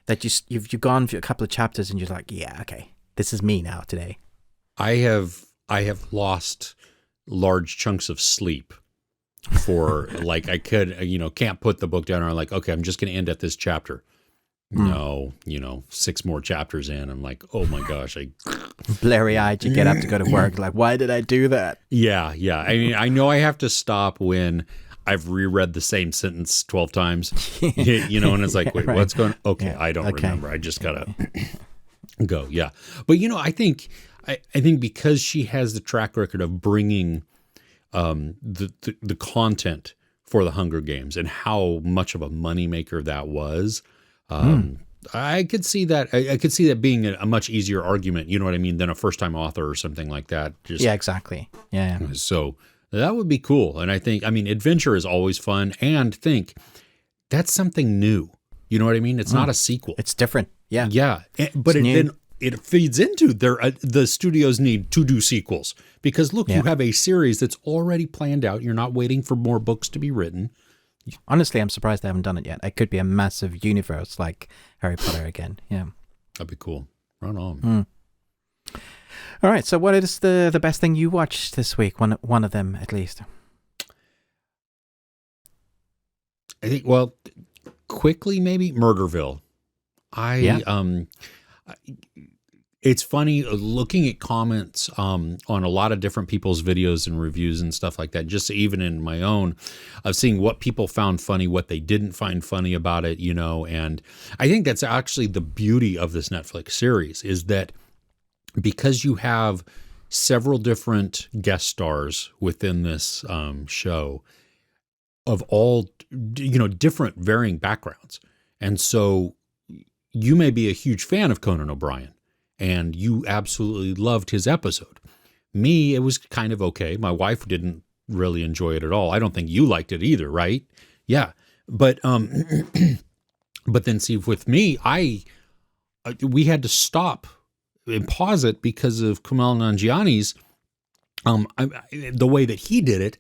that you've gone through a couple of chapters and you're like, yeah, okay, this is me now today. I have lost large chunks of sleep for like, I could, can't put the book down, or I'm like, okay, I'm just going to end at this chapter. No, 6 more chapters in, I'm like, oh my gosh, blurry-eyed, you get up to go to work, like, why did I do that? Yeah. I mean, I know I have to stop when I've reread the same sentence 12 times, and it's like, wait, right. What's going on? Okay, yeah, I don't remember. I just gotta go. Yeah. But, I think because she has the track record of bringing the content for the Hunger Games, and how much of a moneymaker that was, I could see that. I could see that being a much easier argument, you know what I mean, than a first-time author or something like that. Yeah, exactly. Yeah. So that would be cool. And I think, adventure is always fun, and that's something new. You know what I mean? It's not a sequel. It's different. Yeah. Yeah. But then it feeds into the studios need to do sequels, because look, you have a series that's already planned out. You're not waiting for more books to be written. Honestly, I'm surprised they haven't done it yet. It could be a massive universe like Harry Potter again. Yeah. That'd be cool. Run on. All right. So what is the best thing you watched this week? One of them, at least. I think, well, quickly, maybe Murderville. It's funny looking at comments on a lot of different people's videos and reviews and stuff like that, just even in my own, of seeing what people found funny, what they didn't find funny about it, and I think that's actually the beauty of this Netflix series, is that because you have several different guest stars within this show of all, different varying backgrounds. And so you may be a huge fan of Conan O'Brien, and you absolutely loved his episode. Me, it was kind of okay. My wife didn't really enjoy it at all. I don't think you liked it either, right? Yeah. But but then see, with me, we had to stop and pause it because of Kumail Nanjiani's the way that he did it.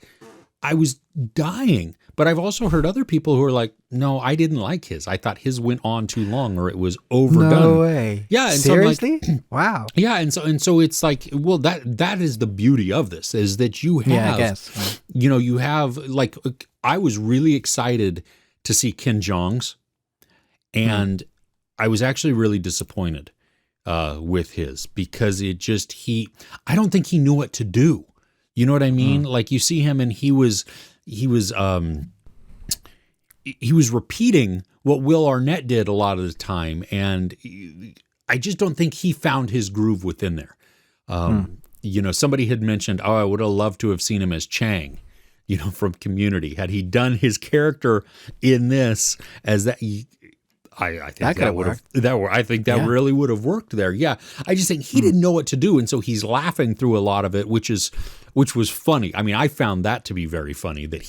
I was dying. But I've also heard other people who are like, no, I didn't like his. I thought his went on too long, or it was overdone. No way. Yeah. And seriously? So wow. Yeah. And so it's like, well, that is the beauty of this, is that you have, I guess. you have, like, I was really excited to see Ken Jeong's, and I was actually really disappointed with his, because I don't think he knew what to do. You know what I mean? Like, you see him and he was repeating what Will Arnett did a lot of the time, and I just don't think he found his groove within there. You know, somebody had mentioned, oh, I would have loved to have seen him as Chang, you know, from Community. Had he done his character in this as that, I think that would have. I think that really would have worked there. Yeah, I just think he didn't know what to do, and so he's laughing through a lot of it, which was funny. I mean, I found that to be very funny, that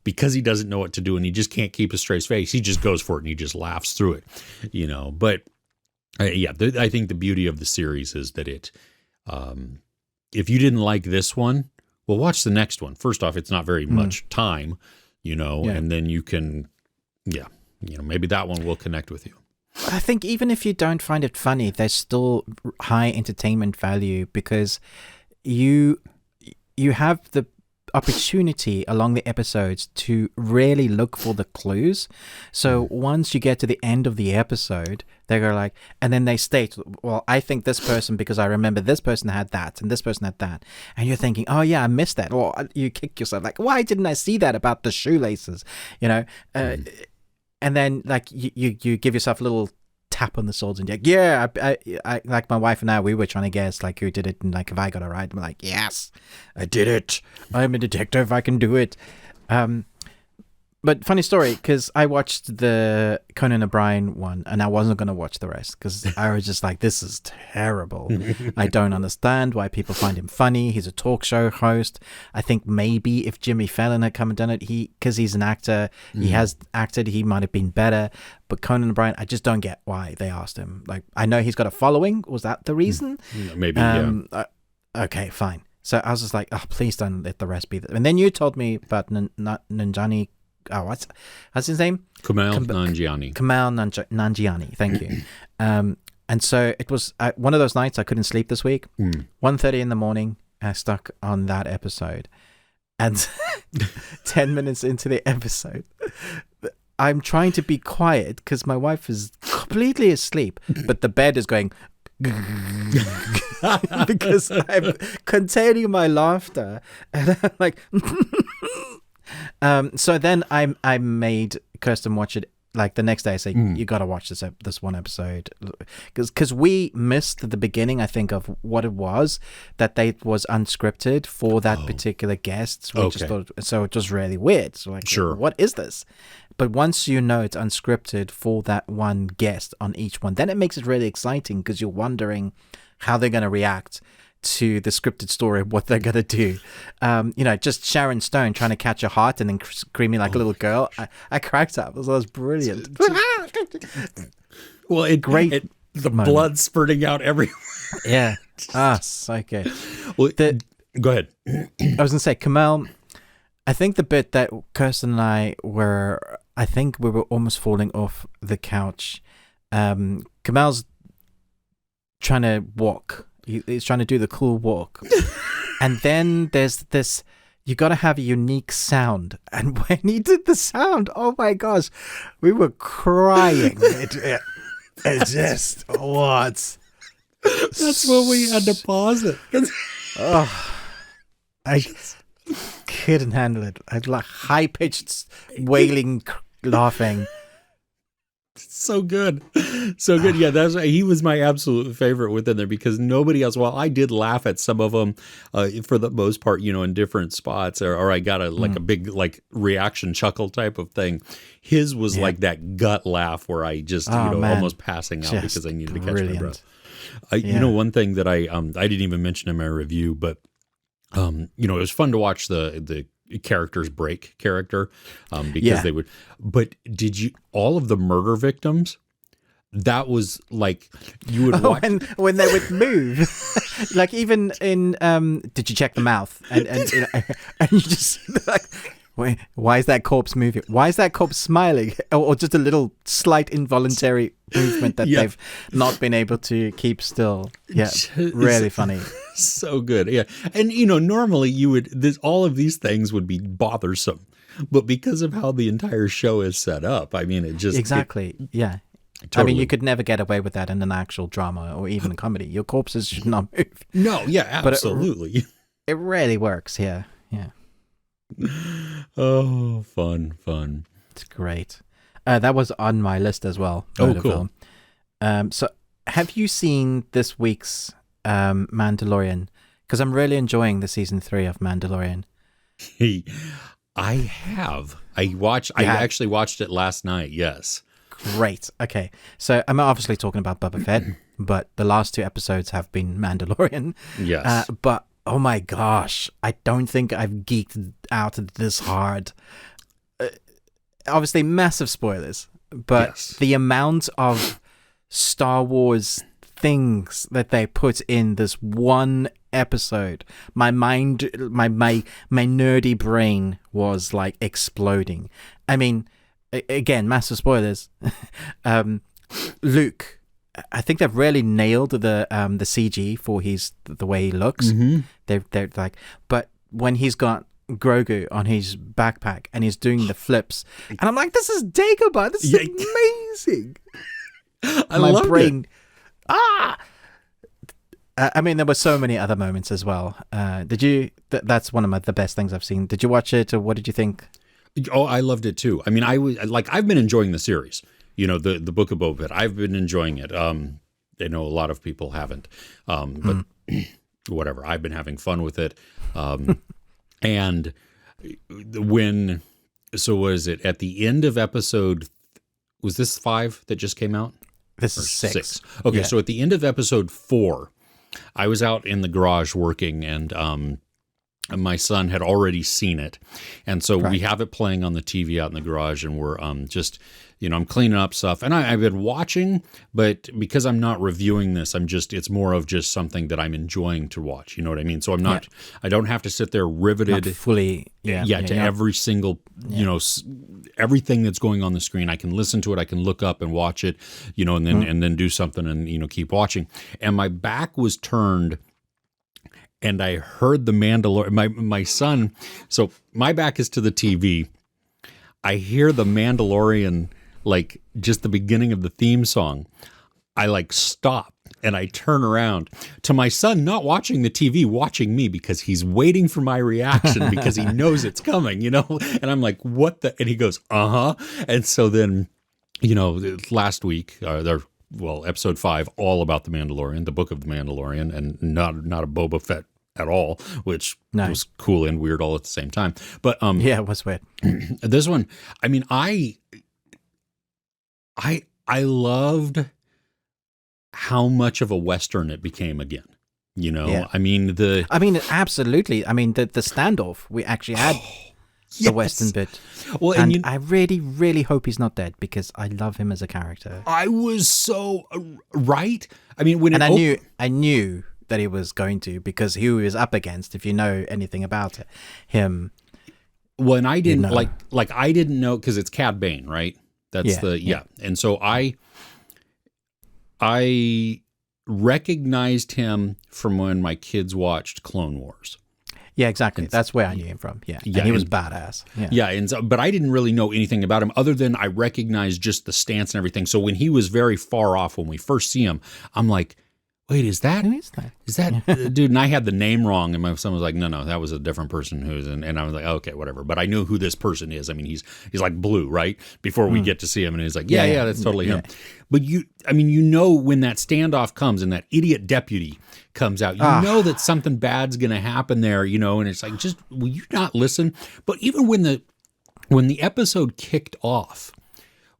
because he doesn't know what to do and he just can't keep a straight face, he just goes for it and he just laughs through it, you know. But I think the beauty of the series is that it, if you didn't like this one, well, watch the next one. First off, it's not very much time, you know, and then you can, you know, maybe that one will connect with you. I think even if you don't find it funny, there's still high entertainment value, because you have the opportunity along the episodes to really look for the clues. So once you get to the end of the episode, they go like, and then they state, well, I think this person, because I remember this person had that and this person had that, and you're thinking, oh yeah, I missed that, or you kick yourself like, why didn't I see that about the shoelaces, you know? And then like you give yourself a little tap on the swords and you're like, yeah, I like my wife and I, we were trying to guess like who did it, and like if I got it right, I'm like, yes, I did it, I'm a detective, I can do it. But funny story, because I watched the Conan O'Brien one and I wasn't going to watch the rest because I was just like, this is terrible. I don't understand why people find him funny. He's a talk show host. I think maybe if Jimmy Fallon had come and done it, because he's an actor, he has acted, he might have been better. But Conan O'Brien, I just don't get why they asked him. Like, I know he's got a following. Was that the reason? Maybe, okay, fine. So I was just like, oh, please don't let the rest be. And then you told me about Nanjiani. Oh, what's his name? Kumail Nanjiani. Kumail Nanjiani. Thank you. And so it was one of those nights I couldn't sleep this week. 1:30 in the morning, I stuck on that episode, and 10 minutes into the episode, I'm trying to be quiet because my wife is completely asleep, but the bed is going. Because I'm containing my laughter, and I'm like. So then I made Kirsten watch it like the next day. I say, you got to watch this one episode, because we missed the beginning, I think, of what it was that they was unscripted for that particular guest. So it was really weird. So like, what is this? But once you know it's unscripted for that one guest on each one, then it makes it really exciting because you're wondering how they're going to react to the scripted story, what they're gonna do. You know, just Sharon Stone trying to catch a heart and then screaming like a little girl. I cracked up. That was brilliant. Well, the blood spurting out everywhere. Yeah. So good. Well, go ahead. I was gonna say, Kumail, I think the bit that Kirsten and I were almost falling off the couch. Kumail's trying to walk. He's trying to do the cool walk. And then there's this, you got to have a unique sound. And when he did the sound, oh my gosh, we were crying. It just, what? That's when we had to pause it. I couldn't handle it. I had like high-pitched wailing, laughing. So good. Yeah, he was my absolute favorite within there, because nobody else, while I did laugh at some of them for the most part, you know, in different spots, or I got a big like reaction chuckle type of thing. His was like that gut laugh where I just almost passing out just because I needed to catch my breath. You know, one thing that I didn't even mention in my review, but you know, it was fun to watch the characters break character because they would. But did you, all of the murder victims, that was like, you would watch when they would move. Like even in did you check the mouth and you just like, wait, why is that corpse moving? Why is that corpse smiling? Or just a little slight involuntary movement that they've not been able to keep still. Yeah, really funny. So good. Yeah. And you know, normally you would, all of these things would be bothersome. but because of how the entire show is set up, I mean, it just exactly, yeah. Totally. I mean, you could never get away with that in an actual drama or even a comedy. Your corpses should not move. No, yeah, absolutely. It really works here. Yeah. Oh, fun. It's great. That was on my list as well. Oh, cool. So, have you seen this week's Mandalorian? Because I'm really enjoying the season 3 of Mandalorian. I have. I actually watched it last night. Yes. Great. Okay. So I'm obviously talking about Boba Fett, but the last 2 episodes have been Mandalorian. Yes. But oh my gosh, I don't think I've geeked out this hard. Obviously, massive spoilers, but yes. The amount of Star Wars things that they put in this one episode, my nerdy brain was like exploding. I mean, again, massive spoilers. Luke, I think they've really nailed the CG for the way he looks. Mm-hmm. They're like, but when he's got Grogu on his backpack and he's doing the flips, and I'm like, this is Dagobah. This is amazing. I love it. I mean, there were so many other moments as well. Did you? That's one of the best things I've seen. Did you watch it, or what did you think? Oh, I loved it too. I mean, I've been enjoying the series. You know, the Book of Boba Fett. I've been enjoying it. I know a lot of people haven't, but whatever. I've been having fun with it. And was it at the end of episode? Was this 5 that just came out? This is 6. Okay, yeah. So at the end of episode 4, I was out in the garage working, and my son had already seen it, and so we have it playing on the TV out in the garage, and we're just, I'm cleaning up stuff, and I've been watching, but because I'm not reviewing this, it's more of just something that I'm enjoying to watch. You know what I mean? So I'm not, I don't have to sit there riveted not fully, every single, everything that's going on the screen. I can listen to it, I can look up and watch it, and then do something and keep watching. And my back was turned. And I heard the Mandalorian, my son, so my back is to the TV. I hear the Mandalorian, like just the beginning of the theme song. I like stop and I turn around to my son, not watching the TV, watching me because he's waiting for my reaction because he knows it's coming, And I'm like, what the? And he goes, uh-huh. And so then, last week, episode 5, all about the Mandalorian, the Book of the Mandalorian, and not a Boba Fett at all, which was cool and weird all at the same time. But yeah, it was weird. This one, I mean, I loved how much of a Western it became again. Yeah. I mean, absolutely. I mean, the standoff, we actually had the Western bit. Well, and I really, really hope he's not dead because I love him as a character. I was so right. I mean, I knew that he was going to, because who he was up against, if you know anything about him. Well, and I didn't like I didn't know, because it's Cad Bane, right? That's and so I recognized him from when my kids watched Clone Wars. Yeah, exactly. That's where I knew him from. Yeah, and he was badass. But I didn't really know anything about him other than I recognized just the stance and everything. So when he was very far off when we first see him, I'm like, wait, is that? Who is that? Is that dude? And I had the name wrong, and my son was like, no, that was a different person who's, and I was like, okay, whatever. But I knew who this person is. I mean, he's like blue, right? Before we get to see him, and he's like, yeah, that's totally him. But when that standoff comes and that idiot deputy comes out, know that something bad's going to happen there, and it's like, just will you not listen? But even when the episode kicked off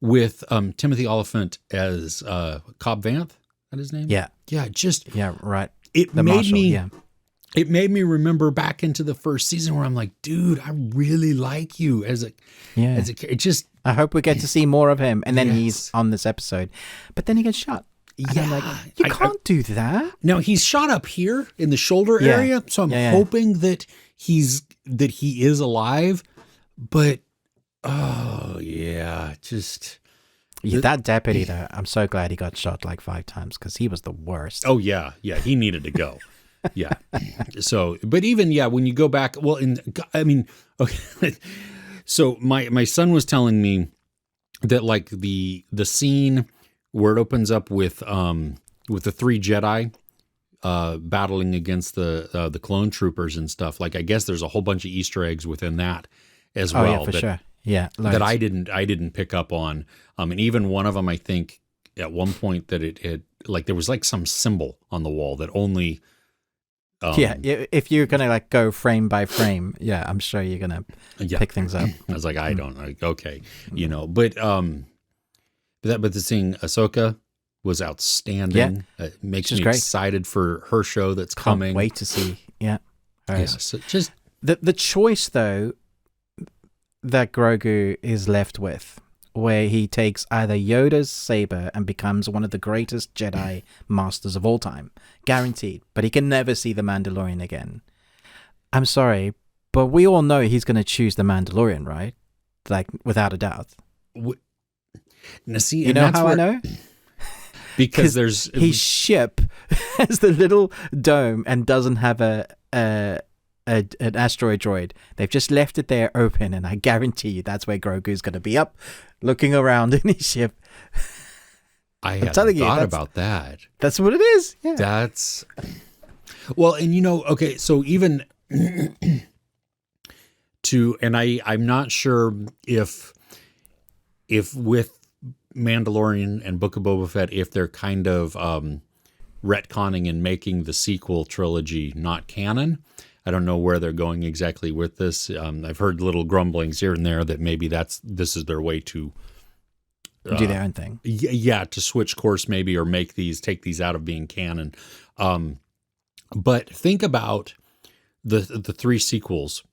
with Timothy Oliphant as Cobb Vanth. His name? Yeah. Right. It made me remember back into the first season where I'm like, dude, I really like you as a it just. I hope we get to see more of him, and then he's on this episode, but then he gets shot. And I'm like, you can't do that. Now he's shot up here in the shoulder area, so I'm hoping that he is alive, but just. Yeah, that deputy, though, I'm so glad he got shot like 5 times because he was the worst. Oh, yeah, he needed to go. Yeah. So, but even, when you go back, okay. So my son was telling me that like the scene where it opens up with the three Jedi battling against the clone troopers and stuff. Like, I guess there's a whole bunch of Easter eggs within that as well. Yeah, for sure. Yeah, that I didn't pick up on. And even one of them, I think, at one point that it had like there was like some symbol on the wall that only. If you're gonna like go frame by frame, I'm sure you're gonna pick things up. I was like, I don't know. Okay, but the seeing Ahsoka was outstanding. Yeah, it makes me excited for her show that's coming. Can't wait to see. Yeah. So just the choice though that Grogu is left with, where he takes either Yoda's saber and becomes one of the greatest Jedi masters of all time, guaranteed, but he can never see the Mandalorian again. I'm sorry, but we all know he's going to choose the Mandalorian, right? Like, without a doubt. Now, see, you know how I know? Because there's his ship has the little dome and doesn't have an asteroid droid. They've just left it there open, and I guarantee you that's where Grogu's going to be up, looking around in his ship. I hadn't thought about that. That's what it is. Yeah. That's well, and okay, so even and I'm not sure if with Mandalorian and Book of Boba Fett, if they're kind of retconning and making the sequel trilogy not canon. I don't know where they're going exactly with this. I've heard little grumblings here and there that maybe this is their way to do their own thing. Yeah, to switch course maybe, or take these out of being canon. But think about the three sequels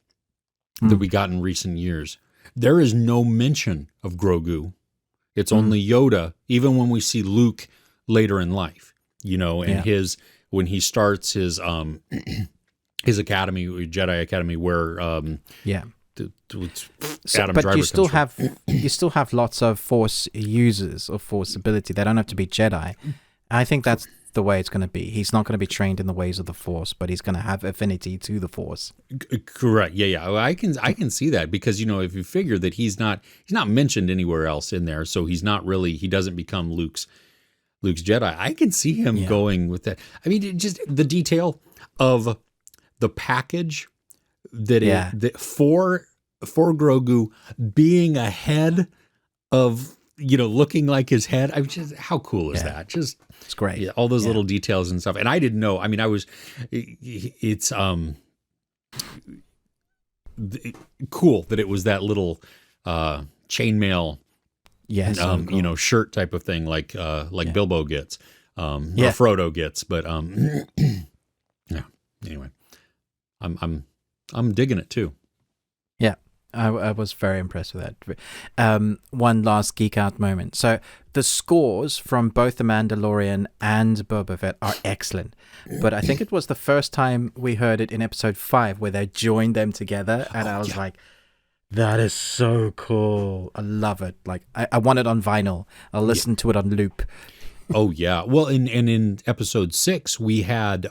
that we got in recent years. There is no mention of Grogu. It's only Yoda, even when we see Luke later in life, and when he starts his academy, Jedi Academy, where Adam but Driver you still have lots of Force users or Force ability. They don't have to be Jedi. I think that's the way it's going to be. He's not going to be trained in the ways of the Force, but he's going to have affinity to the Force. Correct. Yeah. Well, I can see that because if you figure that he's not mentioned anywhere else in there, so he doesn't become Luke's Jedi. I can see him going with that. I mean, just the detail of the package that for Grogu being ahead of looking like his head. I mean, just how cool is that? Just it's great. All those little details and stuff. And I didn't know. I mean, it's cool that it was that little chainmail shirt type of thing like Bilbo gets or Frodo gets, but anyway, I'm digging it too. Yeah, I was very impressed with that. One last geek out moment. So the scores from both The Mandalorian and Boba Fett are excellent, but I think it was the first time we heard it in episode 5 where they joined them together, and I was like, that is so cool. I love it. Like I want it on vinyl. I'll listen to it on loop. Oh yeah. Well, in episode 6 we had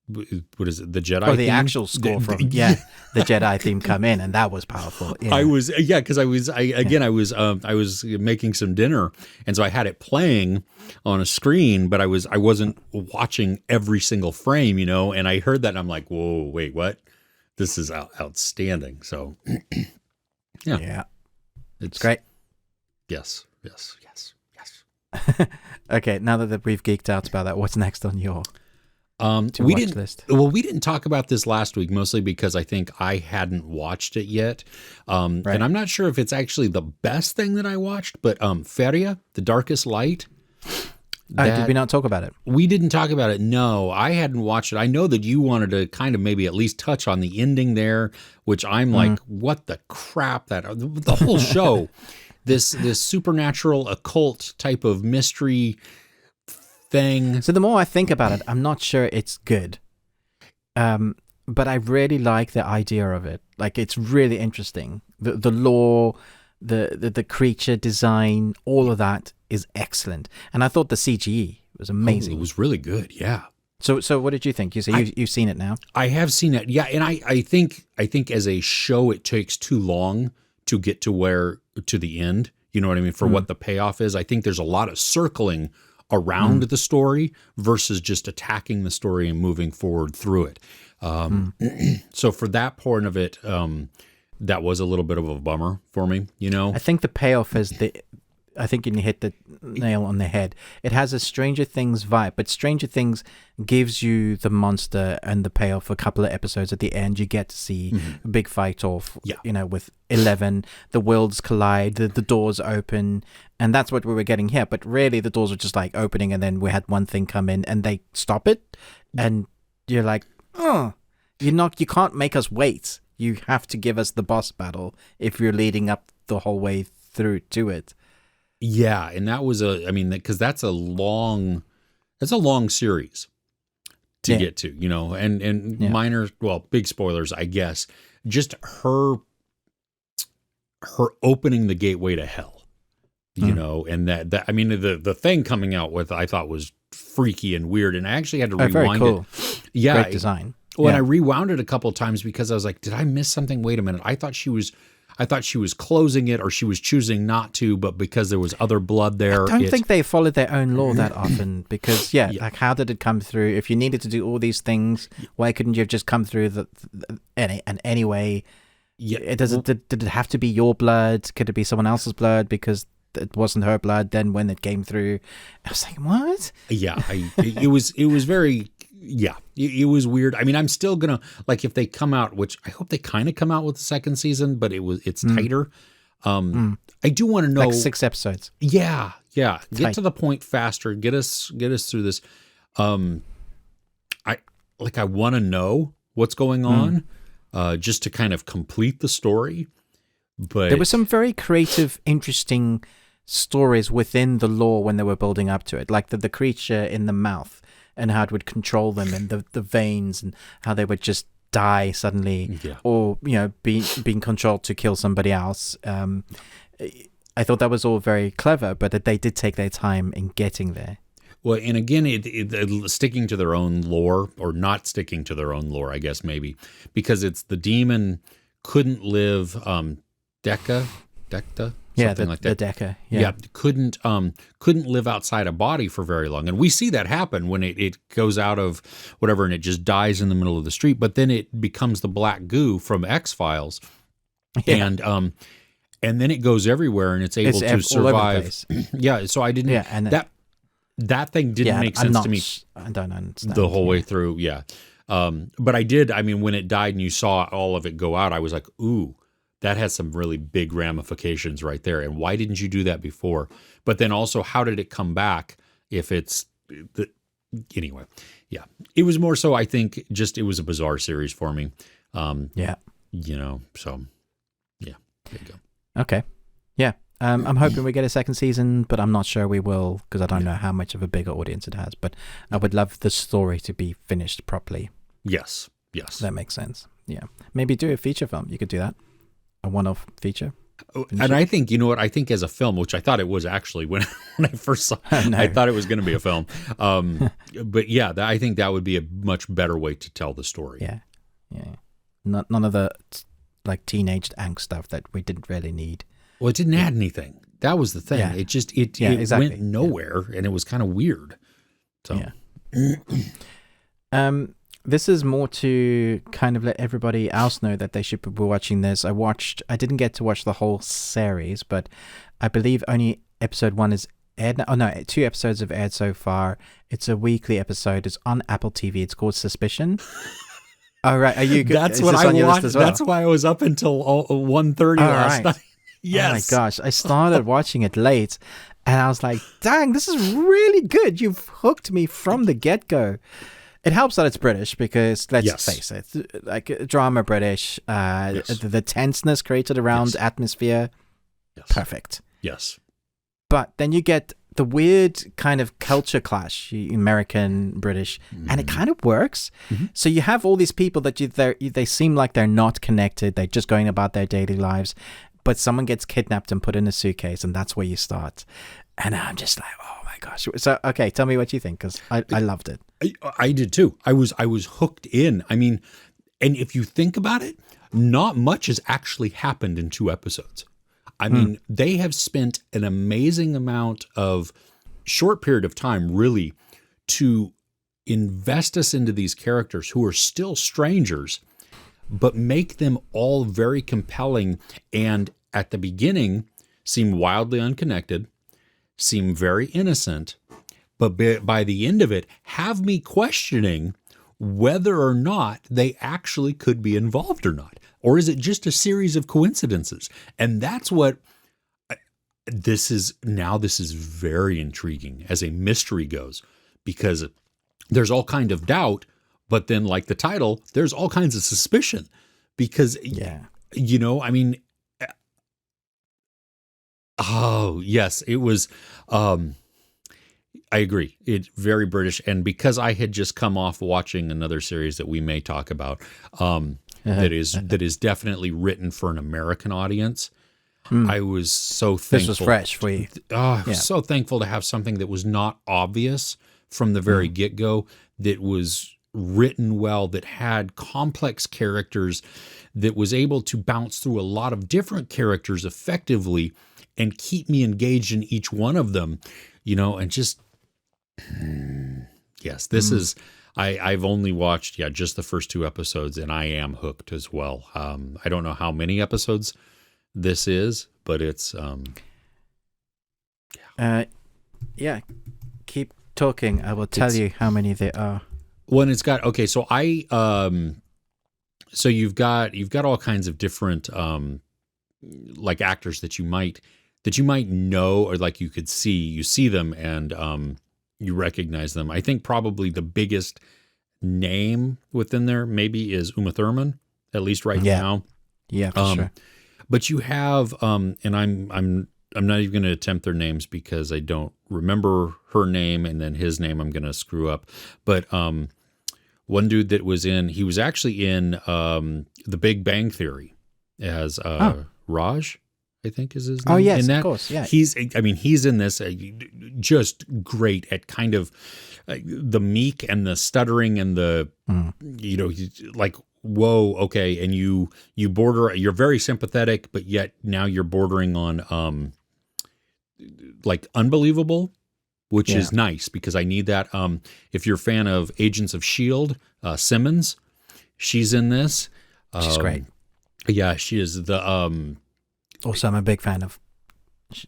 what is it? The Jedi. Oh, the actual score from the Jedi theme come in, and that was powerful. Yeah. I was making some dinner, and so I had it playing on a screen, but I wasn't watching every single frame, and I heard that, and I'm like, whoa, wait, what? This is outstanding. So, yeah, it's great. Yes. Okay, now that we've geeked out about that, what's next on your list? Well, we didn't talk about this last week, mostly because I think I hadn't watched it yet. And I'm not sure if it's actually the best thing that I watched, but Feria, The Darkest Light. Did we not talk about it? We didn't talk about it. No, I hadn't watched it. I know that you wanted to kind of maybe at least touch on the ending there, which I'm like, what the crap? The whole show, this supernatural occult type of mystery thing. So the more I think about it, I'm not sure it's good. But I really like the idea of it. Like, it's really interesting. The lore, the creature design, all of that is excellent. And I thought the CGE was amazing. It was really good, yeah. So what did you think? You say you've seen it now. I have seen it, yeah, and I think as a show, it takes too long to get to the end. You know what I mean? For what the payoff is, I think there's a lot of circling around the story versus just attacking the story and moving forward through it. So for that part of it, that was a little bit of a bummer for me. You know, I think the payoff is I think you hit the nail on the head. It has a Stranger Things vibe, but Stranger Things gives you the monster and the payoff. A couple of episodes at the end, you get to see a big fight off, with 11. The worlds collide, the doors open, and that's what we were getting here. But really, the doors were just like opening, and then we had one thing come in, and they stop it, and you're like, you can't make us wait. You have to give us the boss battle if you're leading up the whole way through to it. Yeah, and that was because that's a long series to get to, and minor, big spoilers, I guess. Just her opening the gateway to hell, and that the thing coming out with, I thought was freaky and weird, and I actually had to rewind very cool. it. Yeah, great design. Well, and I rewound it a couple of times because I was like, did I miss something? Wait a minute, I thought she was closing it, or she was choosing not to, but because there was other blood there. I don't think they followed their own law that often because, like, how did it come through? If you needed to do all these things, why couldn't you have just come through anyway? Yeah, did it have to be your blood? Could it be someone else's blood because it wasn't her blood? Then when it came through, I was like, what? Yeah, it was very. Yeah, it was weird. I mean, I'm still gonna, like, if they come out, which I hope they kind of come out with the second season, but it's tighter. I do want to know, like 6 episodes. Yeah. Get to the point faster. Get us through this. I want to know what's going on, just to kind of complete the story. But there were some very creative, interesting stories within the lore when they were building up to it, like the creature in the mouth. And how it would control them, and the veins, and how they would just die suddenly, or being controlled to kill somebody else. I thought that was all very clever, but that they did take their time in getting there. Well, and again, it sticking to their own lore, or not sticking to their own lore, I guess maybe, because it's the demon couldn't live Decta. Something like that. The Deca. Yeah, couldn't live outside a body for very long, and we see that happen when it goes out of whatever and it just dies in the middle of the street. But then it becomes the black goo from X-Files, and then it goes everywhere and it's able to survive. Yeah, so I didn't. Yeah, and that thing didn't make sense to me. I don't understand the whole way through. Yeah, but I did. I mean, when it died and you saw all of it go out, I was like, ooh. That has some really big ramifications right there. And why didn't you do that before? But then also, how did it come back if it's... Anyway, yeah. It was more so, I think, just it was a bizarre series for me. So, yeah, there you go. Okay. Yeah. I'm hoping we get a second season, but I'm not sure we will because I don't know how much of a bigger audience it has. But I would love the story to be finished properly. Yes. That makes sense. Yeah. Maybe do a feature film. You could do that. A one-off feature. And I think, you know what, I think as a film, which I thought it was actually when I first saw it, I thought it was going to be a film. But yeah, I think that would be a much better way to tell the story. Yeah. None of the like teenage angst stuff that we didn't really need. Well, it didn't add anything. That was the thing. Yeah. It just, it went nowhere and it was kind of weird. So. Yeah. This is more to kind of let everybody else know that they should be watching this. I didn't get to watch the whole series, but I believe only episode 1 is aired. Oh no, 2 episodes have aired so far. It's a weekly episode. It's on Apple TV. It's called Suspicion. All right, are you good? That's what I watched. Well? That's why I was up until 1:30 last night. Yes. Oh my gosh, I started watching it late, and I was like, "Dang, this is really good. You've hooked me from the get-go." It helps that it's British because, let's face it, like drama British, the tenseness created around atmosphere, perfect. Yes. But then you get the weird kind of culture clash, American, British, and it kind of works. Mm-hmm. So you have all these people that they seem like they're not connected. They're just going about their daily lives. But someone gets kidnapped and put in a suitcase, and that's where you start. And I'm just like, oh my gosh. So, okay, tell me what you think, because I loved it. I did too. I was hooked in. I mean, and if you think about it, not much has actually happened in 2 episodes. I mean, they have spent an amazing amount of short period of time really to invest us into these characters who are still strangers, but make them all very compelling, and at the beginning seem wildly unconnected, seem very innocent, but by the end of it have me questioning whether or not they actually could be involved or not. Or is it just a series of coincidences? And that's what this is now. This is very intriguing as a mystery goes, because there's all kind of doubt, but then like the title, there's all kinds of suspicion because, you know, I mean, oh yes, it was, I agree. It's very British. And because I had just come off watching another series that we may talk about, that is definitely written for an American audience. I was so thankful. This was fresh for you. I was so thankful to have something that was not obvious from the very get-go, that was written well, that had complex characters, that was able to bounce through a lot of different characters effectively and keep me engaged in each one of them, you know, and just, yes, this is, I've only watched, just the first 2 episodes, and I am hooked as well. I don't know how many episodes this is, but it's, keep talking. I will tell you how many there are. When it's got, okay, so so you've got all kinds of different, like actors that you might know, or like you see them and, you recognize them. I think probably the biggest name within there maybe is Uma Thurman, at least right now. Yeah, for sure. But you have, and I'm not even going to attempt their names because I don't remember her name, and then his name I'm going to screw up. But one dude that was he was actually in The Big Bang Theory as Raj, I think is his name. Oh, yes, in that. Of course, yeah. He's in this just great at kind of the meek and the stuttering and the, you know, like, whoa, okay. And you're very sympathetic, but yet now you're bordering on, like unbelievable, which is nice because I need that. If you're a fan of Agents of S.H.I.E.L.D., Simmons, she's in this. She's great. Yeah, she is the, also, I'm a big fan of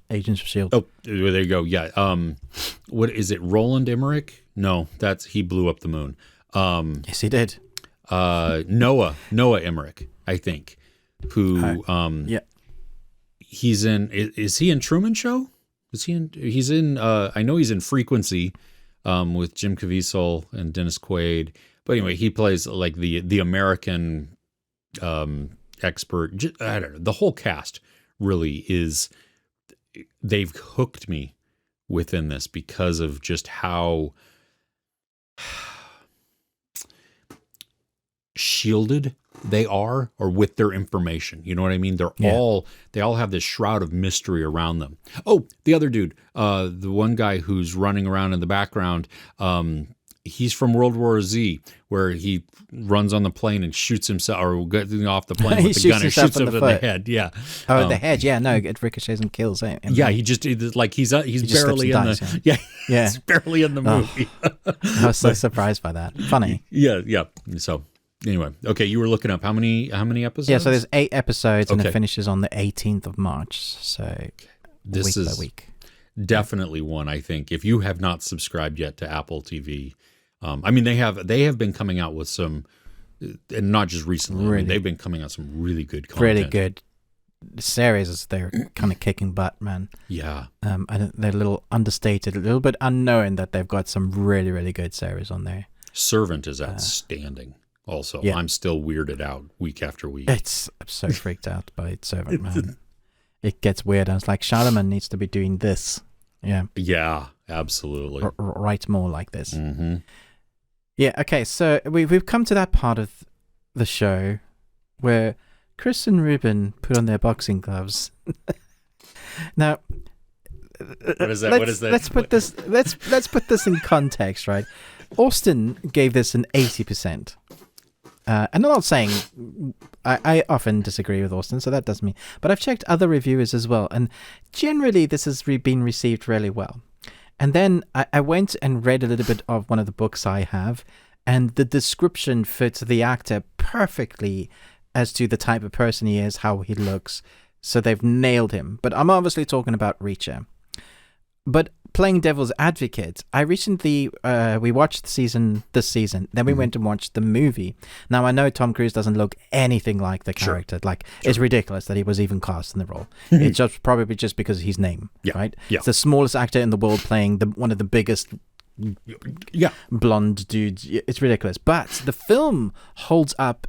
Agents of S.H.I.E.L.D. Oh, there you go. Yeah. What is it? Roland Emmerich? No, he blew up the moon. Yes, he did. Noah Emmerich, I think, who, he's in, is he in Truman Show? He's in, I know he's in Frequency, with Jim Caviezel and Dennis Quaid. But anyway, he plays like the American, expert. I don't know. The whole cast really is, they've hooked me within this because of just how shielded they are, or with their information. You know what I mean? They all have this shroud of mystery around them. Oh, the other dude, the one guy who's running around in the background, he's from World War Z, where he runs on the plane and shoots himself, or getting off the plane with the gun and shoots him in the head. Yeah. Oh, the head. Yeah. No, it ricochets and kills him. Yeah. He just like he's barely in the he's barely in the movie. I was so surprised by that. Funny. Yeah. So anyway, okay, you were looking up how many episodes? Yeah. So there's 8 episodes, and it finishes on the 18th of March. So this week is by week. Definitely one, I think, if you have not subscribed yet to Apple TV. I mean, they have been coming out with some, and not just recently. Really, I mean, they've been coming out some really good content. Really good series. They're kind of kicking butt, man. Yeah. They're a little understated, a little bit unknown that they've got some really, really good series on there. Servant is outstanding. Also, I'm still weirded out week after week. I'm so freaked out by Servant, man. It gets weird. I was like, Charlemagne needs to be doing this. Yeah. Yeah, absolutely. Write more like this. Mm-hmm. Yeah, okay, so we've come to that part of the show where Chris and Ruben put on their boxing gloves. Now, What is that? What is that? Let's put this in context, right? Austin gave this an 80%. And I'm not saying I often disagree with Austin, so that doesn't mean. But I've checked other reviewers as well, and generally this has been received really well. And then I went and read a little bit of one of the books I have, and the description fits the actor perfectly as to the type of person he is, how he looks. So they've nailed him. But I'm obviously talking about Reacher. But playing devil's advocate, I recently we watched this season, then we went and watched the movie. Now I know Tom Cruise doesn't look anything like the character. Like it's ridiculous that he was even cast in the role. It's just probably just because of his name, right? Yeah. It's the smallest actor in the world playing one of the biggest blonde dudes. It's ridiculous. But the film holds up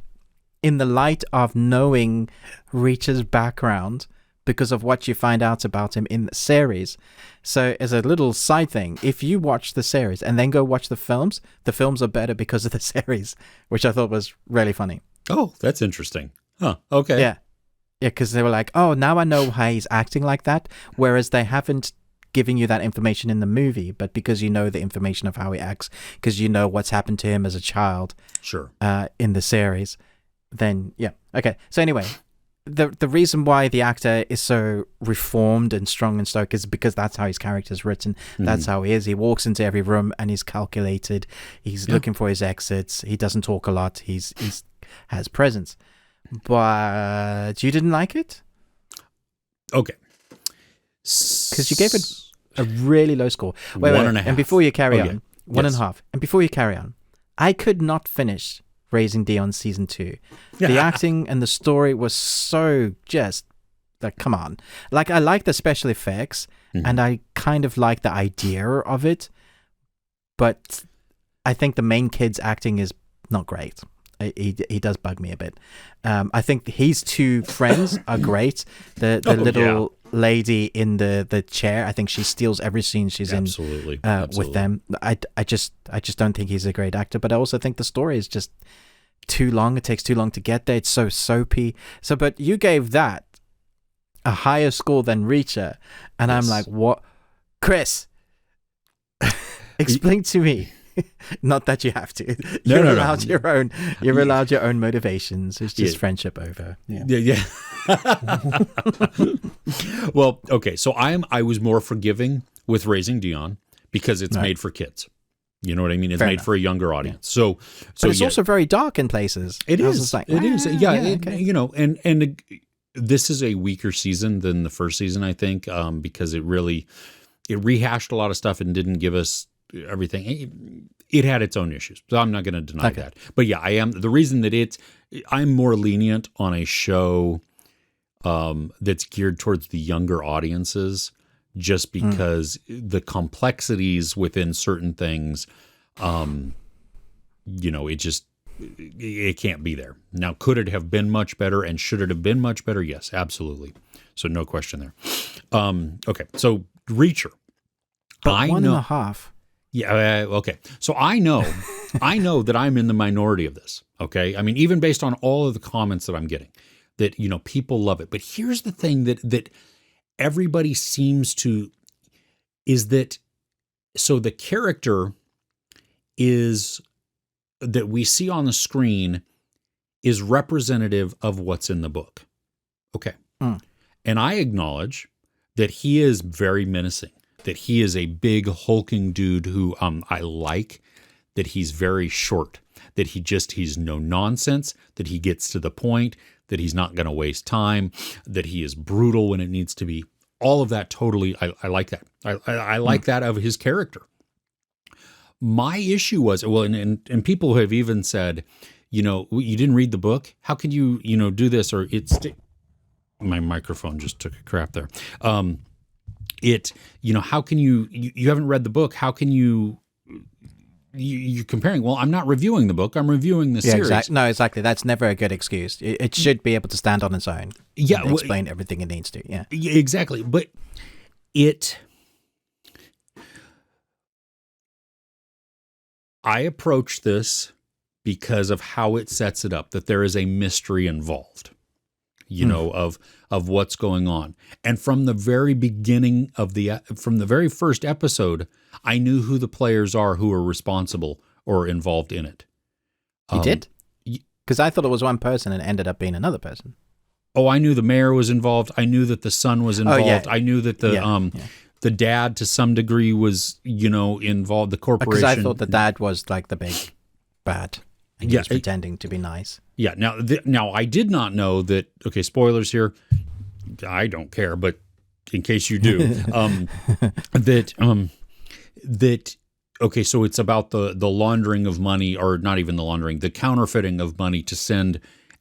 in the light of knowing Reacher's background, because of what you find out about him in the series. So as a little side thing, if you watch the series and then go watch the films are better because of the series, which I thought was really funny. Oh, that's interesting. Huh. Okay. Yeah, because they were like, oh, now I know why he's acting like that, whereas they haven't given you that information in the movie, but because you know the information of how he acts, because you know what's happened to him as a child in the series, then yeah. Okay, so anyway, the reason why the actor is so reformed and strong and stoic is because that's how his character is written. That's how he is. He walks into every room and he's calculated. He's looking for his exits. He doesn't talk a lot. He's has presence. But you didn't like it? Okay. Because you gave it a really low score. Wait, 1.5. And before you carry on, Yes. 1.5. And before you carry on, I could not finish Raising Dion season 2. The acting and the story was so just like, come on. Like, I like the special effects and I kind of like the idea of it, but I think the main kid's acting is not great. He does bug me a bit. I think his two friends are great. The little lady in the chair, I think she steals every scene she's in with them. I just don't think he's a great actor, but I also think the story is just too long. It takes too long to get there. It's so soapy. So, but you gave that a higher score than Reacher, and I'm like, what? Chris, explain to me. Not that you have to. You're allowed your own. You're allowed your own motivations. It's just friendship over. Yeah. Well, okay. So I was more forgiving with Raising Dion because it's made for kids. You know what I mean? It's made for a younger audience. Yeah. So but it's also very dark in places. It is. Like, it is. Yeah. Okay. You know, and this is a weaker season than the first season, I think, because it rehashed a lot of stuff and didn't give us everything. It had its own issues, so I'm not going to deny that. But yeah, I am. The reason that I'm more lenient on a show that's geared towards the younger audiences, just because the complexities within certain things, you know, it can't be there. Now, could it have been much better, and should it have been much better? Yes, absolutely. So no question there. Okay, so Reacher. But 1.5. Yeah. Okay. So I know that I'm in the minority of this. Okay. I mean, even based on all of the comments that I'm getting, that, you know, people love it. But here's the thing that everybody seems to, is that, so the character that we see on the screen is representative of what's in the book. Okay. And I acknowledge that he is very menacing. That he is a big hulking dude who I like, that he's very short, that he's no nonsense, that he gets to the point, that he's not going to waste time, that he is brutal when it needs to be. All of that totally, I like that. I like that of his character. My issue was, well, and people have even said, you know, you didn't read the book. How can you, you know, do this? Or my microphone just took a crap there. You know, how can you haven't read the book? How can you're comparing? Well, I'm not reviewing the book. I'm reviewing the series. Exactly. No, exactly. That's never a good excuse. It should be able to stand on its own. Yeah. And explain everything it needs to. Yeah. Exactly. But I approach this because of how it sets it up, that there is a mystery involved. you know, of what's going on. And from the very beginning of from the very first episode, I knew who the players are who are responsible or involved in it. You did? Because I thought it was one person and it ended up being another person. Oh, I knew the mayor was involved. I knew that the son was involved. Yeah. I knew that the dad to some degree was, you know, involved. The corporation. Because I thought the dad was like the big bad. And he was pretending to be nice. Yeah. Now I did not know that. Okay, spoilers here. I don't care, but in case you do, that. Okay, so it's about the laundering of money, or not even the laundering, the counterfeiting of money to send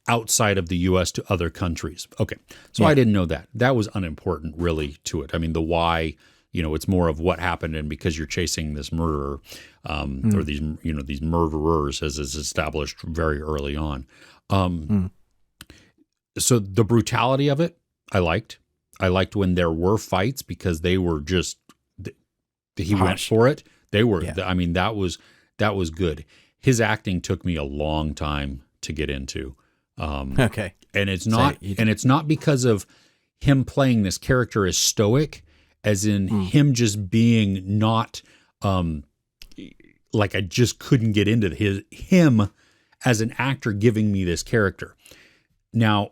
outside of the U.S. to other countries. Okay, so I didn't know that. That was unimportant, really, to it. I mean, the why. You know, it's more of what happened, and because you're chasing this murderer, or these, you know, these murderers, as is established very early on. So the brutality of it, I liked. I liked when there were fights because they were just he went for it. They were. I mean, that was good. His acting took me a long time to get into. Okay, and it's not because of him playing this character as stoic. As in him just being not like I just couldn't get into him as an actor giving me this character. Now,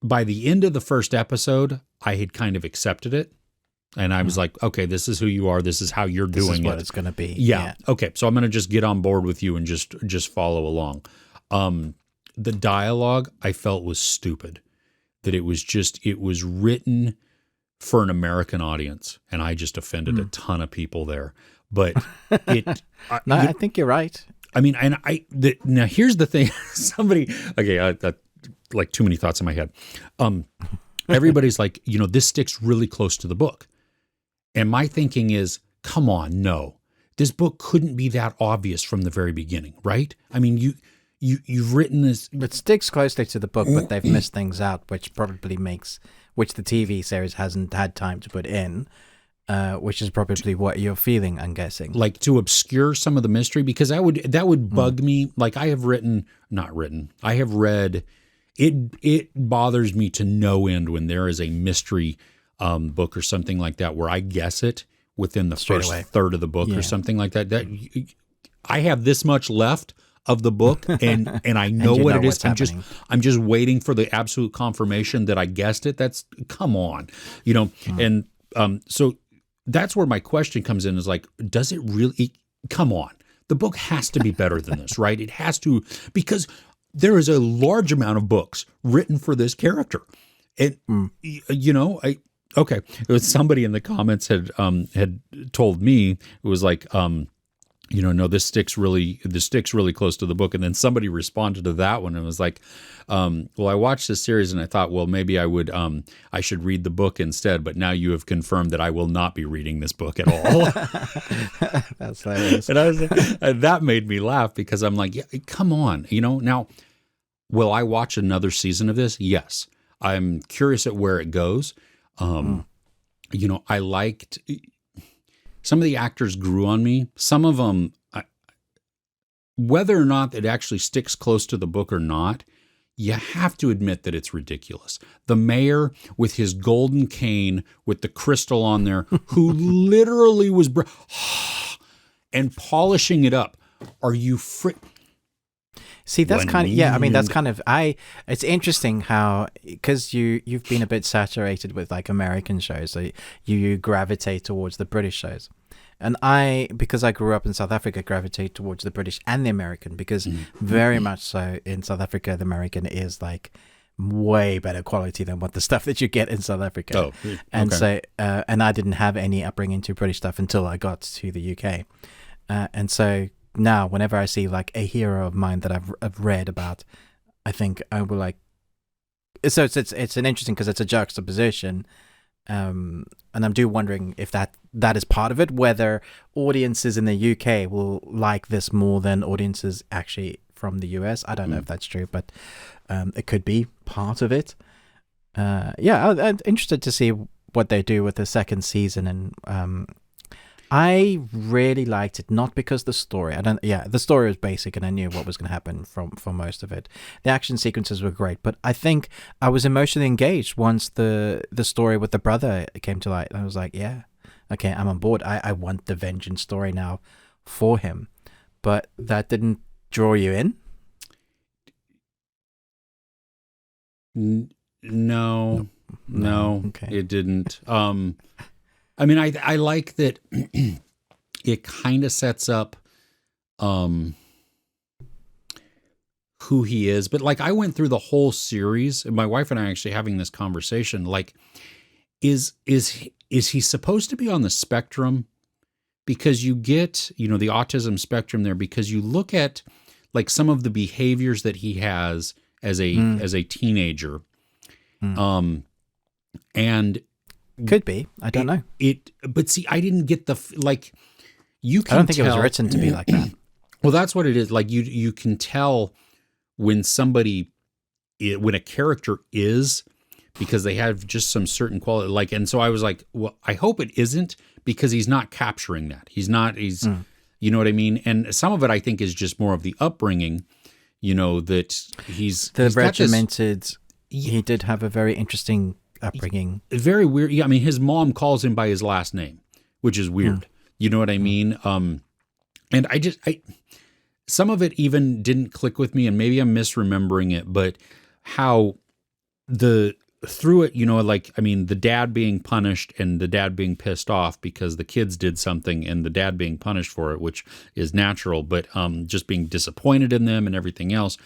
by the end of the first episode, I had kind of accepted it. And I was like, okay, this is who you are. This is how you're doing it. This is what it's going to be. Yeah. Okay. So I'm going to just get on board with you and just follow along. The dialogue I felt was stupid. That it was written for an American audience, and I just offended a ton of people there. But I think you're right. I mean, and now here's the thing. Like too many thoughts in my head. Everybody's like, you know, this sticks really close to the book. And my thinking is, come on, no. This book couldn't be that obvious from the very beginning, right? I mean, you've written this. It sticks closely to the book, but they've missed things out, which the TV series hasn't had time to put in, which is probably what you're feeling, I'm guessing. Like to obscure some of the mystery, because that would bug me. Like I have read, it bothers me to no end when there is a mystery book or something like that where I guess it within the first third of the book or something like that. That I have this much left of the book, and I know what it is. I'm just waiting for the absolute confirmation that I guessed it. That's come on, you know. And so that's where my question comes in: is like, does it really? Come on, the book has to be better than this, right? It has to, because there is a large amount of books written for this character, and you know, okay. It was somebody in the comments had told me, it was like, you know, no, this sticks really close to the book. And then somebody responded to that one and was like, well, I watched this series and I thought, well, maybe I should read the book instead. But now you have confirmed that I will not be reading this book at all. That's hilarious. And that made me laugh because I'm like, yeah, come on, you know. Now, will I watch another season of this? Yes. I'm curious at where it goes. You know, I liked. Some of the actors grew on me. Some of them, whether or not it actually sticks close to the book or not, you have to admit that it's ridiculous. The mayor with his golden cane with the crystal on there, who literally was and polishing it up. Are you See, that's kind of, I mean, that's kind of, it's interesting how, because you've been a bit saturated with like American shows, so you gravitate towards the British shows. And because I grew up in South Africa, gravitate towards the British and the American, because very much so in South Africa, the American is like way better quality than what the stuff that you get in South Africa. Oh, okay. And so, and I didn't have any upbringing to British stuff until I got to the UK. And so, now, whenever I see like a hero of mine that I've read about, I think I will like. So it's an interesting, because it's a juxtaposition, and I'm wondering if that is part of it. Whether audiences in the UK will like this more than audiences actually from the US. I don't know if that's true, but it could be part of it. I'm interested to see what they do with the second season, and I really liked it, not because the story. The story was basic, and I knew what was going to happen for most of it. The action sequences were great, but I think I was emotionally engaged once the story with the brother came to light. I was like, yeah, okay, I'm on board. I want the vengeance story now for him. But that didn't draw you in? No, okay. It didn't. I mean, I like that it kind of sets up who he is. But like I went through the whole series, and my wife and I are actually having this conversation. Like, is he supposed to be on the spectrum? Because you get, the autism spectrum there, because you look at like some of the behaviors that he has as a teenager. And could be. I don't know. But see, I didn't get you can I don't think tell, it was written to be like that. Well, that's what it is. Like you can tell when when a character is, because they have just some certain quality. And so I was like, well, I hope it isn't, because he's not capturing that. You know what I mean? And some of it I think is just more of the upbringing, that he's regimented. He did have a very interesting upbringing. Very weird. Yeah, I mean, his mom calls him by his last name, which is weird. You know what I mean? And some of it even didn't click with me, and maybe I'm misremembering it, but how through it, the dad being punished and the dad being pissed off because the kids did something, and the dad being punished for it, which is natural, but just being disappointed in them and everything else.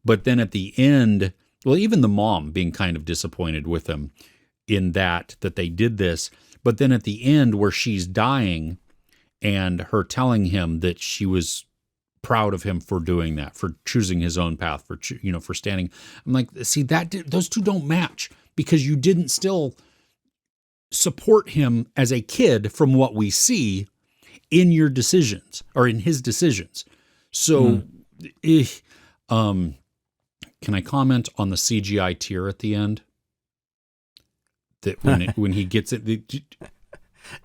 But then at the end, well, even the mom being kind of disappointed with them in that they did this. But then at the end, where she's dying and her telling him that she was proud of him for doing that, for choosing his own path, for standing. I'm like, see, those two don't match, because you didn't still support him as a kid from what we see in your decisions, or in his decisions. So, can I comment on the CGI tear at the end? That when he gets it. Do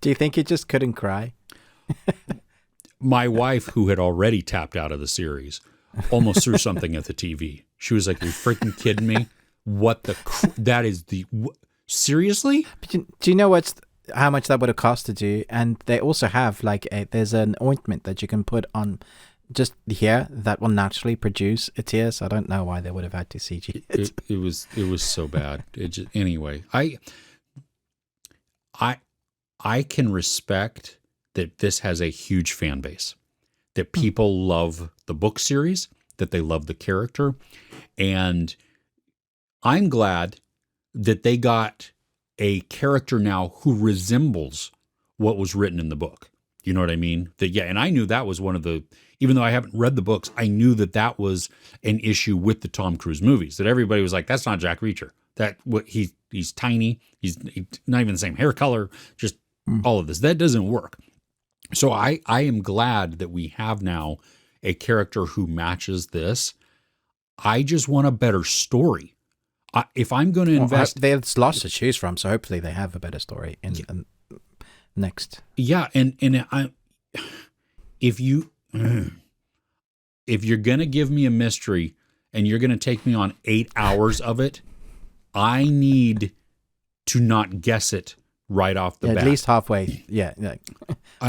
you think he just couldn't cry? My wife, who had already tapped out of the series, almost threw something at the TV. She was like, "Are you freaking kidding me? That is seriously?" But do you know how much that would have costed you? And they also have there's an ointment that you can put on just here that will naturally produce a tear. So I don't know why they would have had to CG it. It was so bad. Anyway, I can respect that this has a huge fan base, that people love the book series, that they love the character. And I'm glad that they got a character now who resembles what was written in the book. You know what I mean? And I knew that was one of the, even though I haven't read the books, I knew that was an issue with the Tom Cruise movies, that everybody was like, that's not Jack Reacher. He's tiny. He's not even the same hair color, just all of this. That doesn't work. So I am glad that we have now a character who matches this. I just want a better story. If I'm going to invest... there's lots to choose from, so hopefully they have a better story in next. Yeah, and if you're going to give me a mystery and you're going to take me on 8 hours of it, I need to not guess it right off the bat. At least halfway. Yeah.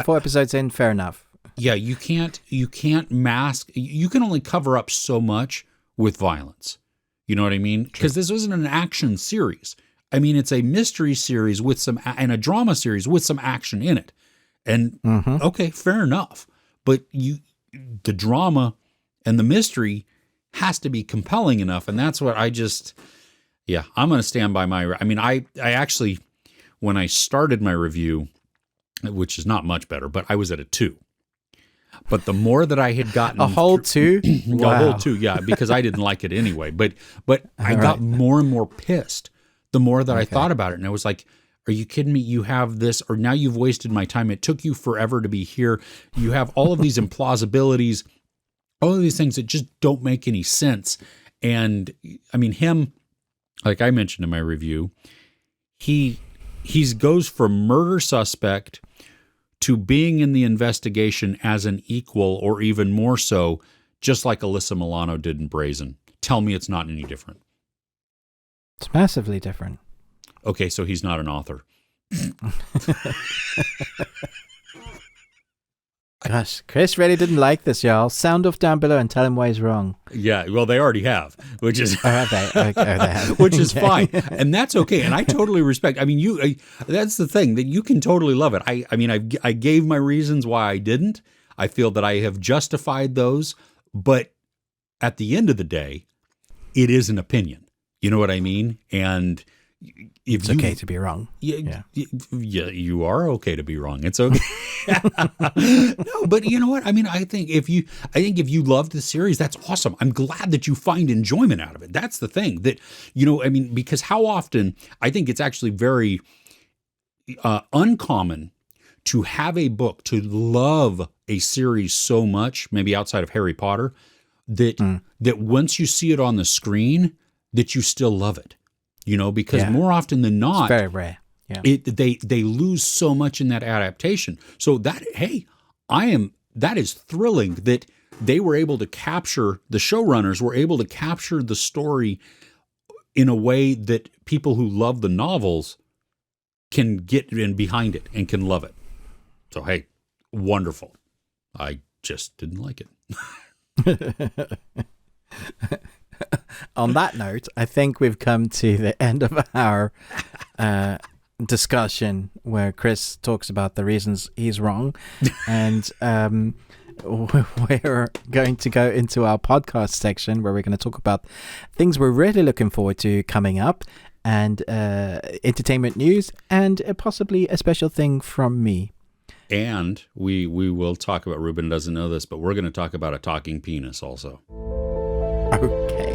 4 episodes in, fair enough. Yeah, you can't mask. You can only cover up so much with violence. You know what I mean? Because this wasn't an action series. I mean, it's a mystery series and a drama series with some action in it. And okay, fair enough. But the drama and the mystery has to be compelling enough. And that's what I'm going to stand by I actually, when I started my review, which is not much better, but I was at a 2. But the more that I had gotten... A whole 2? Wow. A whole 2, yeah, because I didn't like it anyway. But I got more and more pissed the more that I thought about it. And I was like, are you kidding me? You have this, or now you've wasted my time. It took you forever to be here. You have all of these implausibilities, all of these things that just don't make any sense. And I mean, him, like I mentioned in my review, he goes from murder suspect to being in the investigation as an equal, or even more so, just like Alyssa Milano did in Brazen. Tell me it's not any different. It's massively different. Okay, so he's not an author. Gosh, Chris really didn't like this, y'all. Sound off down below and tell him why he's wrong. Yeah, well, they already have, which is they have. Which is fine, and that's okay. And I totally respect. I mean, that's the thing, that you can totally love it. I mean, I gave my reasons why I didn't. I feel that I have justified those, but at the end of the day, it is an opinion. You know what I mean? And if it's okay to be wrong. Yeah, you are okay to be wrong. It's okay. No, but you know what? I mean, I think if you loved the series, that's awesome. I'm glad that you find enjoyment out of it. That's the thing that, I mean, because how often, I think it's actually very uncommon to have a book, to love a series so much, maybe outside of Harry Potter, that once you see it on the screen, that you still love it. Because more often than not, it's very rare. Yeah. They lose so much in that adaptation. So that is thrilling that they were able to capture, the showrunners were able to capture the story in a way that people who love the novels can get in behind it and can love it. So, hey, wonderful. I just didn't like it. On that note, I think we've come to the end of our discussion where Chris talks about the reasons he's wrong. And we're going to go into our podcast section where we're going to talk about things we're really looking forward to coming up, and entertainment news, and possibly a special thing from me. And we will talk about, Ruben doesn't know this, but we're going to talk about a talking penis also. Okay.